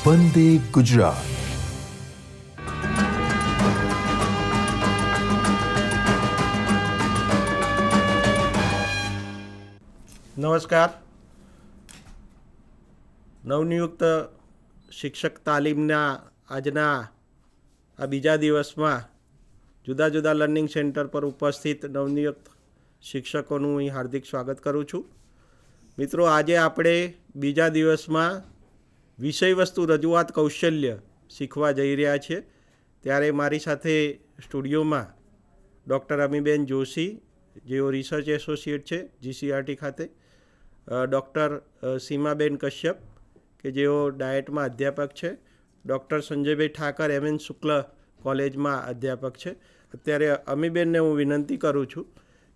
વંદે ગુજરાત. નમસ્કાર. નવનિયુક્ત શિક્ષક તાલીમના આજના આ બીજા દિવસમાં જુદા જુદા લર્નિંગ સેન્ટર પર ઉપસ્થિત નવનિયુક્ત શિક્ષકોનું હું હાર્દિક સ્વાગત કરું છું. મિત્રો, આજે આપણે બીજા દિવસમાં વિષયવસ્તુ રજૂઆત કૌશલ્ય શીખવા જઈ રહ્યા છીએ. ત્યારે મારી સાથે સ્ટુડિયોમાં ડૉક્ટર અમીબેન જોશી, જેઓ રિસર્ચ એસોસિએટ છે GCRT ખાતે, ડૉક્ટર સીમાબેન કશ્યપ કે જેઓ ડાયટમાં અધ્યાપક છે, ડૉક્ટર સંજયભાઈ ઠાકર MN શુક્લ કોલેજમાં અધ્યાપક છે. અત્યારે અમીબેનને હું વિનંતી કરું છું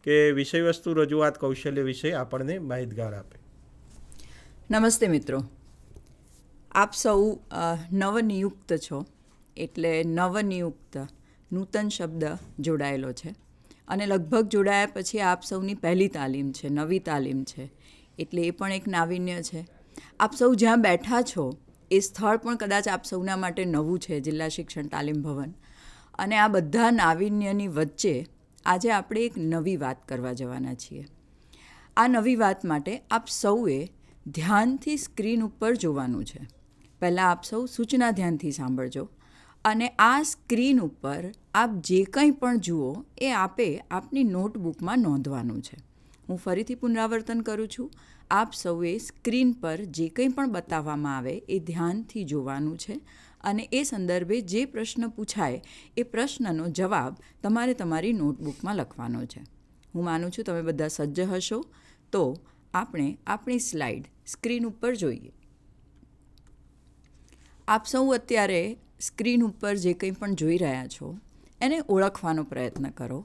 કે વિષયવસ્તુ રજૂઆત કૌશલ્ય વિશે આપણને માહિતગાર આપે. નમસ્તે મિત્રો, આપ સૌ નવનિયુક્ત છો, એટલે નવનિયુક્ત નૂતન શબ્દ જોડાયેલો છે અને લગભગ જોડાયા પછી આપ સૌની પહેલી તાલીમ છે, નવી તાલીમ છે, એટલે એ પણ એક નાવીન્ય છે. આપ સૌ જ્યાં બેઠા છો એ સ્થળ પણ કદાચ આપ સૌના માટે નવું છે, જિલ્લા શિક્ષણ તાલીમ ભવન. અને આ બધા નાવીન્યની વચ્ચે આજે આપણે એક નવી વાત કરવા જવાના છીએ. આ નવી વાત માટે આપ સૌએ ધ્યાનથી સ્ક્રીન ઉપર જોવાનું છે. પહેલાં આપ સૌ સૂચના ધ્યાનથી સાંભળજો અને આ સ્ક્રીન ઉપર આપ જે કંઈ પણ જુઓ એ આપે આપની નોટબુકમાં નોંધવાનું છે. હું ફરીથી પુનરાવર્તન કરું છું. આપ સૌએ સ્ક્રીન પર જે કંઈ પણ બતાવવામાં આવે એ ધ્યાનથી જોવાનું છે અને એ સંદર્ભે જે પ્રશ્ન પૂછાય એ પ્રશ્નનો જવાબ તમારે તમારી નોટબુકમાં લખવાનો છે. હું માનું છું તમે બધા સજ્જ હશો, તો આપણે આપણી સ્લાઇડ સ્ક્રીન ઉપર જોઈએ. આપ સૌ અત્યારે સ્ક્રીન ઉપર જે કંઈ પણ જોઈ રહ્યા છો એને ઓળખવાનો પ્રયત્ન કરો,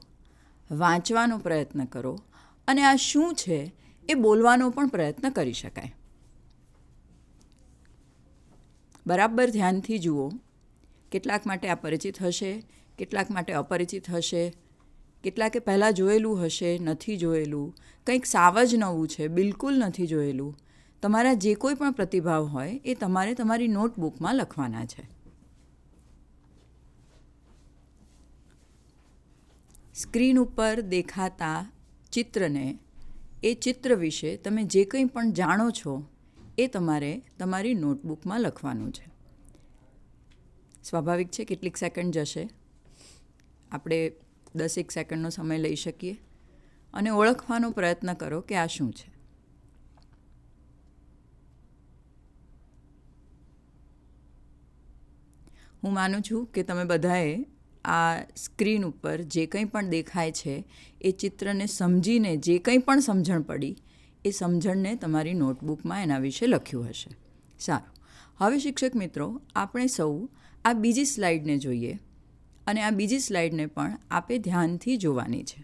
વાંચવાનો પ્રયત્ન કરો અને આ શું છે એ બોલવાનો પણ પ્રયત્ન કરી શકાય. બરાબર ધ્યાનથી જુઓ. કેટલાક માટે આ પરિચિત હશે, કેટલાક માટે અપરિચિત હશે, કેટલાકે પહેલાં જોયેલું હશે, નથી જોયેલું, કંઈક સાવ જ નવું છે, બિલકુલ નથી જોયેલું. તમારા જે કોઈ પણ પ્રતિભાવ હોય એ તમારે તમારી નોટબુકમાં લખવાના છે. સ્ક્રીન ઉપર દેખાતા ચિત્રને, એ ચિત્ર વિશે તમે જે કંઈ પણ જાણો છો એ તમારે તમારી નોટબુકમાં લખવાનું છે. સ્વાભાવિક છે, કેટલીક સેકન્ડ જશે, આપણે 10 સેકન્ડનો સમય લઈ શકીએ અને ઓળખવાનો પ્રયત્ન કરો કે આ શું છે. હું માનું છું કે તમે બધાએ આ સ્ક્રીન ઉપર જે કંઈ પણ દેખાય છે એ ચિત્રને સમજીને જે કંઈ પણ સમજણ પડી એ સમજણને તમારી નોટબુકમાં એના વિશે લખ્યું હશે. સારું, હવે શિક્ષક મિત્રો, આપણે સૌ આ બીજી સ્લાઇડને જોઈએ અને આ બીજી સ્લાઇડને પણ આપે ધ્યાનથી જોવાની છે.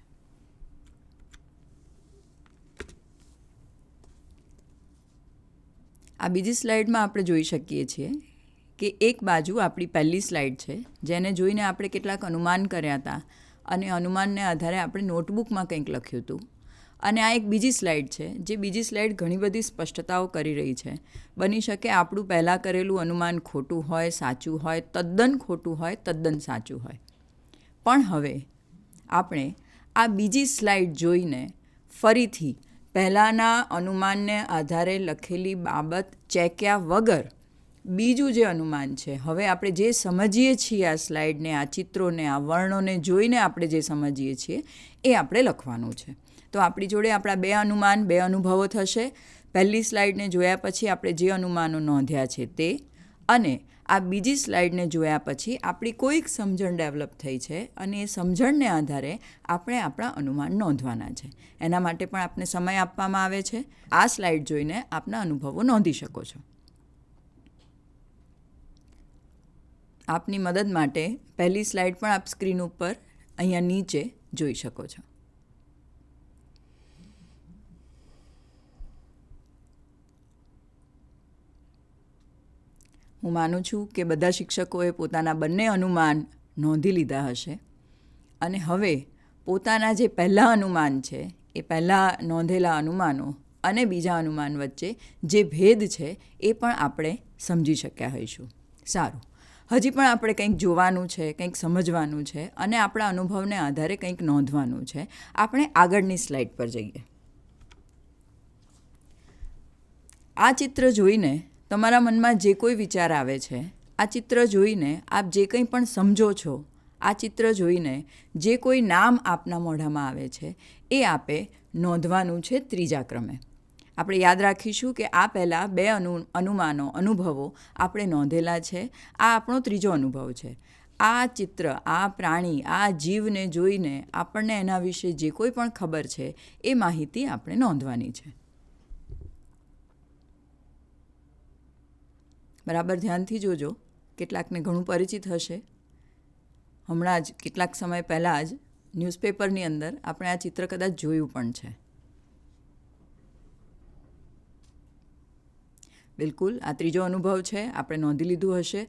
આ બીજી સ્લાઇડમાં આપણે જોઈ શકીએ છીએ કે એક બાજુ આપણી પહેલી સ્લાઇડ છે, જેને જોઈને આપણે કેટલાક અનુમાન કર્યા હતા અને અનુમાનને આધારે આપણે નોટબુકમાં કંઈક લખ્યું હતું. અને આ એક બીજી સ્લાઇડ છે, જે બીજી સ્લાઇડ ઘણી બધી સ્પષ્ટતાઓ કરી રહી છે. બની શકે આપણું પહેલાં કરેલું અનુમાન ખોટું હોય, સાચું હોય, તદ્દન ખોટું હોય, તદ્દન સાચું હોય. પણ હવે આપણે આ બીજી સ્લાઇડ જોઈને ફરીથી પહેલાંના અનુમાનને આધારે લખેલી બાબત ચેક્યા વગર બીજું જે અનુમાન છે, હવે આપણે જે સમજીએ છીએ આ સ્લાઇડને, આ ચિત્રોને, આ વર્ણોને જોઈને આપણે જે સમજીએ છીએ એ આપણે લખવાનું છે. તો આપણી જોડે આપણા બે અનુમાન, બે અનુભવો થશે. પહેલી સ્લાઇડને જોયા પછી આપણે જે અનુમાનો નોંધ્યા છે તે, અને આ બીજી સ્લાઇડને જોયા પછી આપણી કોઈક સમજણ ડેવલપ થઈ છે અને એ સમજણને આધારે આપણે આપણા અનુમાન નોંધવાના છે. એના માટે પણ આપને સમય આપવામાં આવે છે. આ સ્લાઇડ જોઈને આપના અનુભવો નોંધી શકો છો. આપની મદદ માટે પહેલી સ્લાઇડ પણ આપ સ્ક્રીન ઉપર અહીંયા નીચે જોઈ શકો છો. હું માનું છું કે બધા શિક્ષકોએ પોતાના બંને અનુમાન નોંધી લીધા હશે અને હવે પોતાના જે પહેલાં અનુમાન છે એ પહેલાં નોંધેલા અનુમાનો અને બીજા અનુમાન વચ્ચે જે ભેદ છે એ પણ આપણે સમજી શક્યા હોઈશું. સારું, હજી પણ આપણે કંઈક જોવાનું છે, કંઈક સમજવાનું છે અને આપણા અનુભવને આધારે કંઈક નોંધવાનું છે. આપણે આગળની સ્લાઇડ પર જઈએ. આ ચિત્ર જોઈને તમારા મનમાં જે કોઈ વિચાર આવે છે, આ ચિત્ર જોઈને આપ જે કંઈ પણ સમજો છો, આ ચિત્ર જોઈને જે કોઈ નામ આપના મોઢામાં આવે છે એ આપે નોંધવાનું છે ત્રીજા ક્રમે. આપણે યાદ રાખીશું કે આ પહેલાં બે અનુભવો આપણે નોંધેલા છે. આ આપણો ત્રીજો અનુભવ છે. આ ચિત્ર, આ પ્રાણી, આ જીવને જોઈને આપણને એના વિશે જે કોઈ પણ ખબર છે એ માહિતી આપણે નોંધવાની છે. બરાબર ધ્યાનથી જોજો. કેટલાકને ઘણું પરિચિત હશે. હમણાં જ કેટલાક સમય પહેલાં જ ન્યૂઝપેપરની અંદર આપણે આ ચિત્ર કદાચ જોયું પણ છે. બિલકુલ, આ ત્રીજો અનુભવ છે, આપણે નોંધી લીધું હશે.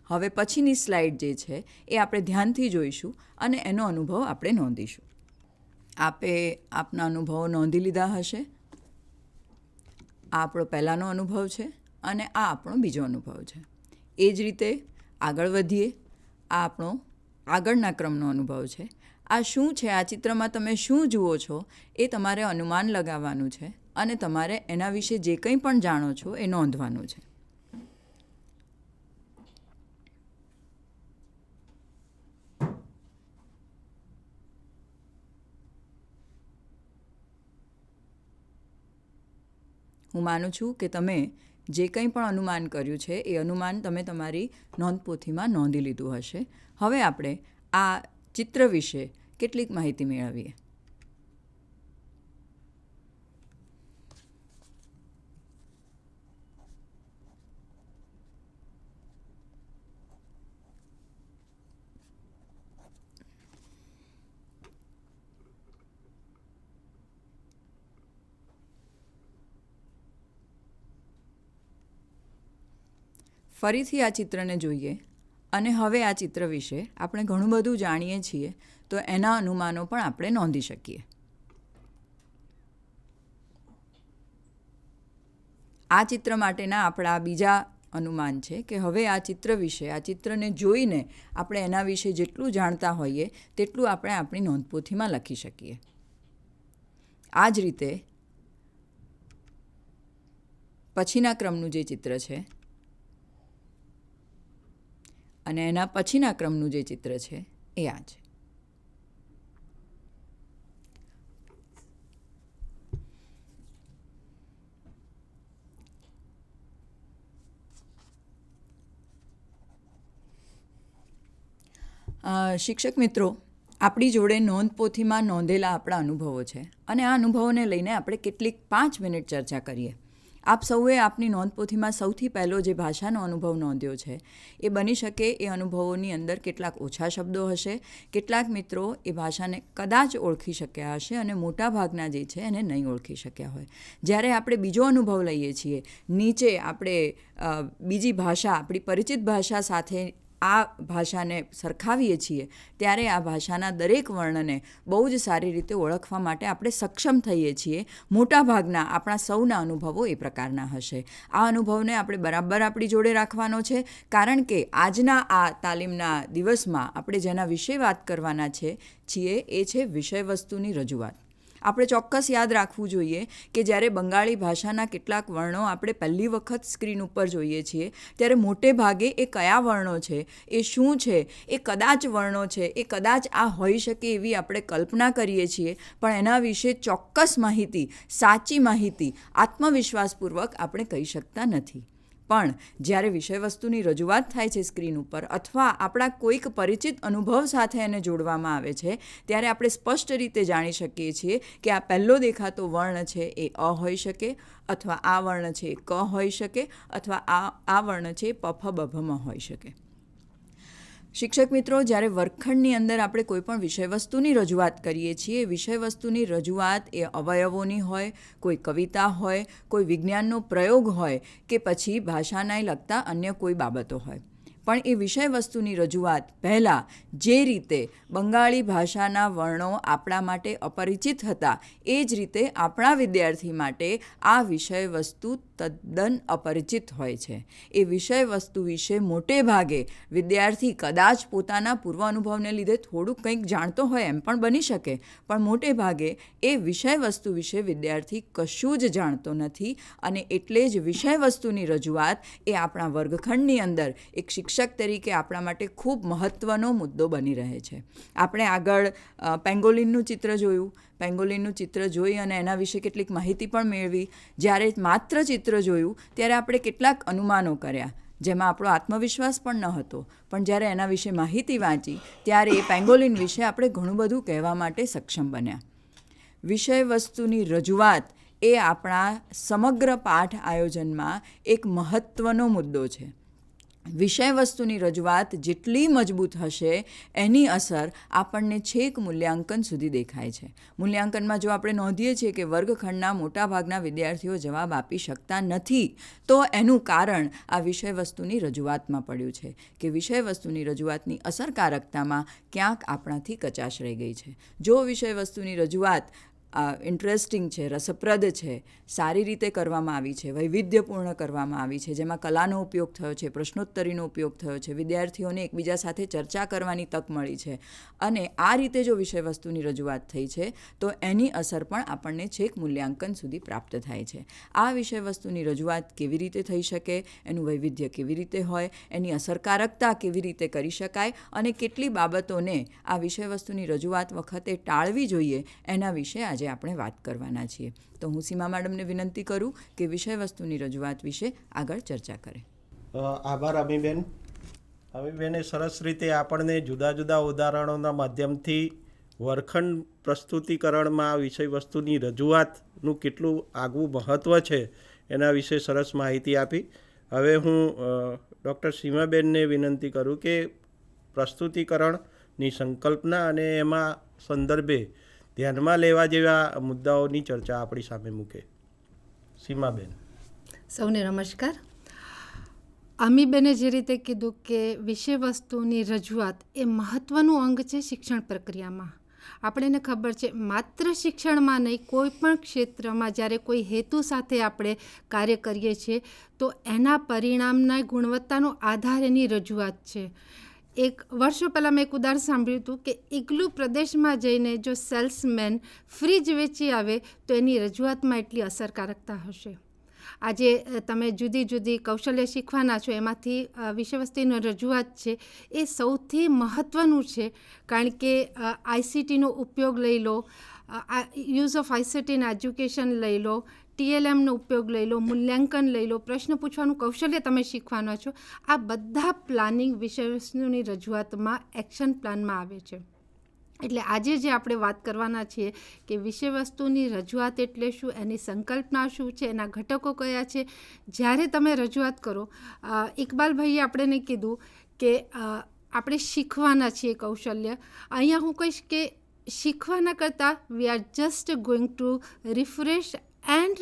હવે પછીની સ્લાઇડ જે છે એ આપણે ધ્યાનથી જોઈશું અને એનો અનુભવ આપણે નોંધીશું. આપે આપના અનુભવો નોંધી લીધા હશે. આ આપણો પહેલાંનો અનુભવ છે અને આ આપણો બીજો અનુભવ છે. એ જ રીતે આગળ વધીએ. આ આપણો આગળના ક્રમનો અનુભવ છે. આ શું છે? આ ચિત્રમાં તમે શું જુઓ છો એ તમારે અનુમાન લગાવવાનું છે અને તમારે એના વિશે જે કંઈ પણ જાણો છો એ નોંધવાનું છે. હું માનું છું કે તમે જે કંઈ પણ અનુમાન કર્યું છે એ અનુમાન તમે તમારી નોંધપોથીમાં નોંધી લીધું હશે. હવે આપણે આ ચિત્ર વિશે કેટલીક માહિતી મેળવીએ. ફરીથી આ ચિત્રને જોઈએ અને હવે આ ચિત્ર વિશે આપણે ઘણું બધું જાણીએ છીએ તો એના અનુમાનો પણ આપણે નોંધી શકીએ. આ ચિત્ર માટેના આપણા બીજા અનુમાન છે કે હવે આ ચિત્ર વિશે, આ ચિત્રને જોઈને આપણે એના વિશે જેટલું જાણતા હોઈએ તેટલું આપણે આપણી નોંધપોથીમાં લખી શકીએ. આ જ રીતે પછીના ક્રમનું જે ચિત્ર છે અને એના પછીના ક્રમનું જે ચિત્ર છે એ આ છે. શિક્ષક મિત્રો, આપણી જોડે નોંધપોથીમાં નોંધેલા આપણા અનુભવો છે અને આ અનુભવોને લઈને આપણે કેટલીક 5 મિનિટ ચર્ચા કરીએ. આપ સૌએ આપની નોંધપોથીમાં સૌથી પહેલો જે ભાષાનો અનુભવ નોંધ્યો છે એ બની શકે એ અનુભવોની અંદર કેટલાક ઓછા શબ્દો હશે. કેટલાક મિત્રો એ ભાષાને કદાચ ઓળખી શક્યા હશે અને મોટાભાગના જે છે એને નહીં ઓળખી શક્યા હોય. જ્યારે આપણે બીજો અનુભવ લઈએ છીએ, નીચે આપણે બીજી ભાષા, આપણી પરિચિત ભાષા સાથે આ ભાષાને સરખાવીએ છીએ ત્યારે આ ભાષાના દરેક વર્ણને બહુ જ સારી રીતે ઓળખવા માટે આપણે સક્ષમ થઈએ છીએ. મોટાભાગના આપણા સૌના અનુભવો એ પ્રકારના હશે. આ અનુભવને આપણે બરાબર આપણી જોડે રાખવાનો છે કારણ કે આજના આ તાલીમના દિવસમાં આપણે જેના વિશે વાત કરવાના છીએ એ છે વિષયવસ્તુની રજૂઆત. આપણે ચોક્કસ યાદ રાખવું જોઈએ કે જ્યારે બંગાળી ભાષાના કેટલાક વર્ણો આપણે પહેલી વખત સ્ક્રીન ઉપર જોઈએ છીએ ત્યારે મોટે ભાગે એ કયા વર્ણો છે, એ શું છે, એ કદાચ વર્ણો છે, એ કદાચ આ હોઈ શકે એવી આપણે કલ્પના કરીએ છીએ, પણ એના વિશે ચોક્કસ માહિતી, સાચી માહિતી આત્મવિશ્વાસપૂર્વક આપણે કહી શકતા નથી. પણ જ્યારે વિષયવસ્તુની રજૂઆત થાય છે સ્ક્રીન ઉપર અથવા આપણા કોઈક પરિચિત અનુભવ સાથે એને જોડવામાં આવે છે ત્યારે આપણે સ્પષ્ટ રીતે જાણી શકીએ છીએ કે આ પહેલો દેખાતો વર્ણ છે એ અ હોઈ શકે અથવા આ વર્ણ છે એ ક હોઈ શકે અથવા આ વર્ણ છે એ પફ બભમ હોઈ શકે. શિક્ષક મિત્રો, જ્યારે વર્ગખંડની અંદર આપણે કોઈ પણ વિષયવસ્તુની રજૂઆત કરીએ છીએ, વિષયવસ્તુની રજૂઆત એ અવયવોની હોય, કોઈ કવિતા હોય, કોઈ વિજ્ઞાનનો પ્રયોગ હોય કે પછી ભાષાને લગતા અન્ય કોઈ બાબતો હોય. પણ એ વિષય વસ્તુની રજૂઆત પહેલાં જે રીતે બંગાળી ભાષાના વર્ણો આપણા માટે અપરિચિત હતા એ જ રીતે આપણા વિદ્યાર્થી માટે આ વિષય વસ્તુ તદ્દન અપરિચિત હોય છે. એ વિષય વસ્તુ વિશે મોટે ભાગે વિદ્યાર્થી કદાચ પોતાના પૂર્વ અનુભવને લીધે થોડુંક કંઈક જાણતો હોય એમ પણ બની શકે, પણ મોટે ભાગે એ વિષય વસ્તુ વિશે વિદ્યાર્થી કશું જ જાણતો નથી. અને એટલે જ વિષય વસ્તુની રજૂઆત એ આપણા વર્ગખંડની અંદર એક શિક્ષક તરીકે આપણા માટે ખૂબ મહત્ત્વનો મુદ્દો બની રહે છે. આપણે આગળ પેંગોલિનનું ચિત્ર જોયું. પેંગોલિનનું ચિત્ર જોઈ અને એના વિશે કેટલીક માહિતી પણ મેળવી. જ્યારે માત્ર ચિત્ર જોયું ત્યારે આપણે કેટલાક અનુમાનો કર્યા જેમાં આપણો આત્મવિશ્વાસ પણ ન હતો, પણ જ્યારે એના વિશે માહિતી વાંચી ત્યારે એ પેંગોલિન વિશે આપણે ઘણું બધું કહેવા માટે સક્ષમ બન્યા. વિષય વસ્તુની રજૂઆત એ આપણા સમગ્ર પાઠ આયોજનમાં એક મહત્ત્વનો મુદ્દો છે. વિષય વસ્તુની રજૂઆત જેટલી મજબૂત હશે એની અસર આપણને છેક મૂલ્યાંકન સુધી દેખાય છે. મૂલ્યાંકનમાં જો આપણે નોંધીએ છીએ કે વર્ગખંડના મોટાભાગના વિદ્યાર્થીઓ જવાબ આપી શકતા નથી તો એનું કારણ આ વિષય વસ્તુની રજૂઆતમાં પડ્યું છે કે વિષય વસ્તુની રજૂઆતની અસરકારકતામાં ક્યાંક આપણાથી કચાશ રહી ગઈ છે. જો વિષય વસ્તુની રજૂઆત ઇન્ટરેસ્ટિંગ છે, રસપ્રદ છે, સારી રીતે કરવામાં આવી છે, વૈવિધ્યપૂર્ણ કરવામાં આવી છે, જેમાં કલાનો ઉપયોગ થયો છે, પ્રશ્નોત્તરીનો ઉપયોગ થયો છે, વિદ્યાર્થીઓને એકબીજા સાથે ચર્ચા કરવાની તક મળી છે, અને આ રીતે જો વિષય વસ્તુની રજૂઆત થઈ છે તો એની અસર પણ આપણને છેક મૂલ્યાંકન સુધી પ્રાપ્ત થાય છે. આ વિષય વસ્તુની રજૂઆત કેવી રીતે થઈ શકે, એનું વૈવિધ્ય કેવી રીતે હોય, એની અસરકારકતા કેવી રીતે કરી શકાય અને કેટલી બાબતોને આ વિષય વસ્તુની રજૂઆત વખતે ટાળવી જોઈએ એના વિશે આજે આપણે વાત કરવાના છીએ. તો હું સીમા મેડમને વિનંતી કરું કે વિષય વસ્તુની રજૂઆત વિશે આગળ ચર્ચા કરે. આભાર અમીબેન. અમીબેને સરસ રીતે આપણને જુદા જુદા ઉદાહરણોના માધ્યમથી વર્ગખંડ પ્રસ્તુતિકરણમાં વિષય વસ્તુની રજૂઆતનું કેટલું આગવું મહત્ત્વ છે એના વિશે સરસ માહિતી આપી. હવે હું ડૉક્ટર સીમાબેનને વિનંતી કરું કે પ્રસ્તુતિકરણની સંકલ્પના અને એમાં સંદર્ભે ધ્યાનમાં લેવા જેવા મુદ્દાઓની ચર્ચા આપણી સામે મૂકે. સીમાબેન. સૌને નમસ્કાર. અમીબેને જે રીતે કીધું કે વિષય વસ્તુની રજૂઆત એ મહત્ત્વનું અંગ છે શિક્ષણ પ્રક્રિયામાં. આપણને ખબર છે માત્ર શિક્ષણમાં નહીં, કોઈ પણ ક્ષેત્રમાં જ્યારે કોઈ હેતુ સાથે આપણે કાર્ય કરીએ છીએ તો એના પરિણામના ગુણવત્તાનો આધાર એની રજૂઆત છે. વર્ષો પહેલાં મેં એક ઉદાહરણ સાંભળ્યું હતું કે ઇગ્લુ પ્રદેશમાં જઈને જો સેલ્સમેન ફ્રીજ વેચી આવે તો એની રજૂઆતમાં એટલી અસરકારકતા હશે. આજે તમે જુદી જુદી કૌશલ્ય શીખવાના છો, એમાંથી વિષય વસ્તુની રજૂઆત છે એ સૌથી મહત્ત્વનું છે. કારણ કે આઈસીટીનો ઉપયોગ લઈ લો, use of ICT in education લઈ લો, TLMનો ઉપયોગ લઈ લો, મૂલ્યાંકન લઈ લો, પ્રશ્ન પૂછવાનું કૌશલ્ય તમે શીખવાના છો, આ બધા પ્લાનિંગ વિષય વસ્તુની રજૂઆતમાં એક્શન પ્લાનમાં આવે છે. એટલે આજે જે આપણે વાત કરવાના છીએ કે વિષય વસ્તુની રજૂઆત એટલે શું, એની સંકલ્પના શું છે, એના ઘટકો કયા છે. જ્યારે તમે રજૂઆત કરો, ઇકબાલભાઈએ આપણને કીધું કે આપણે શીખવાના છીએ કૌશલ્ય. અહીંયા હું કહીશ કે શીખવાના કરતાં we are just going to refresh and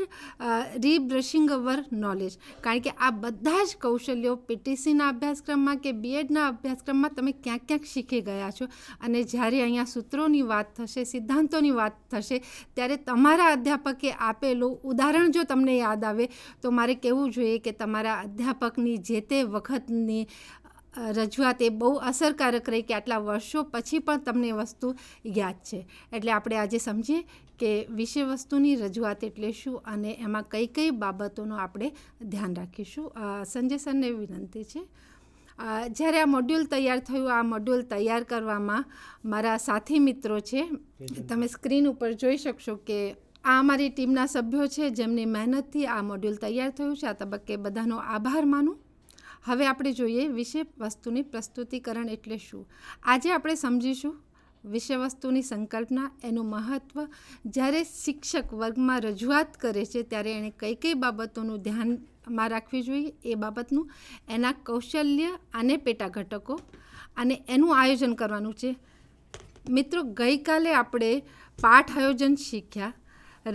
rebrushing our knowledge. કારણ કે આ બધા જ કૌશલ્યો PTCના અભ્યાસક્રમમાં કે BEdના અભ્યાસક્રમમાં તમે ક્યાંક ક્યાંક શીખી ગયા છો, અને જ્યારે અહીંયા સૂત્રોની વાત થશે, સિદ્ધાંતોની વાત થશે, ત્યારે તમારા અધ્યાપકે આપેલું ઉદાહરણ જો તમને યાદ આવે તો મારે કહેવું જોઈએ કે તમારા અધ્યાપકની જે તે વખતની રજૂઆત એ બહુ અસરકારક રહી કે આટલા વર્ષો પછી પણ તમને વસ્તુ યાદ છે. એટલે આપણે આજે સમજીએ કે વિષય વસ્તુની રજૂઆત એટલે શું અને એમાં કઈ કઈ બાબતોનું આપણે ધ્યાન રાખીશું. સંજય સરને વિનંતી છે. જ્યારે આ મોડ્યુલ તૈયાર થયું, આ મોડ્યુલ તૈયાર કરવામાં મારા સાથી મિત્રો છે, તમે સ્ક્રીન ઉપર જોઈ શકશો કે આ અમારી ટીમના સભ્યો છે જેમની મહેનતથી આ મોડ્યુલ તૈયાર થયું છે. આ તબક્કે બધાનો આભાર માનું. હવે આપણે જોઈએ વિષય વસ્તુની પ્રસ્તુતિકરણ એટલે શું. આજે આપણે સમજીશું વિષય વસ્તુની સંકલ્પના, એનું મહત્ત્વ. જ્યારે શિક્ષક વર્ગમાં રજૂઆત કરે છે ત્યારે એણે કઈ કઈ બાબતોનું ધ્યાનમાં રાખવી જોઈએ એ બાબતનું, એના કૌશલ્ય અને પેટા ઘટકો, અને એનું આયોજન કરવાનું છે. મિત્રો, ગઈકાલે આપણે પાઠ આયોજન શીખ્યા,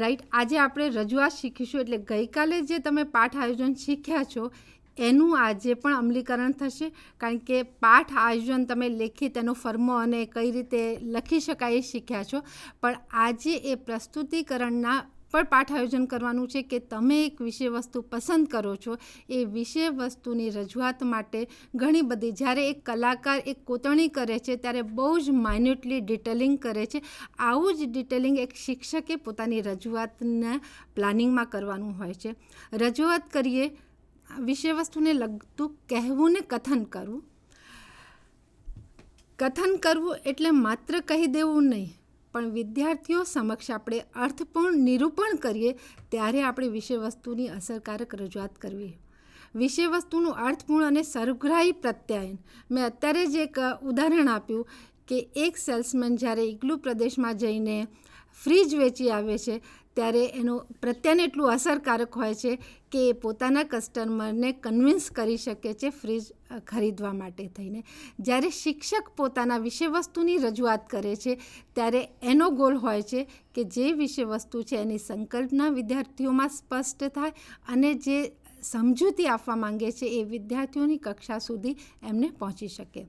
રાઈટ. આજે આપણે રજૂઆત શીખીશું. એટલે ગઈકાલે જે તમે પાઠ આયોજન શીખ્યા છો એનું આજે પણ અમલીકરણ થશે, કારણ કે પાઠ આયોજન તમે લેખિત એનો ફર્મો અને કઈ રીતે લખી શકાય એ શીખ્યા છો, પણ આજે એ પ્રસ્તુતિકરણના પણ પાઠ આયોજન કરવાનું છે કે તમે એક વિષય વસ્તુ પસંદ કરો છો, એ વિષય વસ્તુની રજૂઆત માટે ઘણી બધી, જ્યારે એક કલાકાર એક કોતરણી કરે છે ત્યારે બહુ જ માઇન્યુટલી ડિટેલિંગ કરે છે. આવું જ ડિટેલિંગ એક શિક્ષકે પોતાની રજૂઆતના પ્લાનિંગમાં કરવાનું હોય છે. રજૂઆત કરીએ, વિષય વસ્તુને લગતું કહેવું ને કથન કરવું. કથન કરવું એટલે માત્ર કહી દેવું નહીં, પણ વિદ્યાર્થીઓ સમક્ષ આપણે અર્થપૂર્ણ નિરૂપણ કરીએ ત્યારે આપણે વિષય વસ્તુની અસરકારક રજૂઆત કરવી. વિષય વસ્તુનું અર્થપૂર્ણ અને સર્વગ્રાહી પ્રત્યાયન. મેં અત્યારે જ એક ઉદાહરણ આપ્યું કે એક સેલ્સમેન જ્યારે ઇગ્લુ પ્રદેશમાં જઈને ફ્રીજ વેચી આવે છે ત્યારે એનું પ્રત્યાયન એટલું અસરકારક હોય છે કે એ પોતાના કસ્ટમરને કન્વિન્સ કરી શકે છે ફ્રીજ ખરીદવા માટે થઈને. જ્યારે શિક્ષક પોતાના વિષય વસ્તુની રજૂઆત કરે છે ત્યારે એનો ગોલ હોય છે કે જે વિષય વસ્તુ છે એની સંકલ્પના વિદ્યાર્થીઓમાં સ્પષ્ટ થાય અને જે સમજૂતી આપવા માંગે છે એ વિદ્યાર્થીઓની કક્ષા સુધી એમને પહોંચી શકે.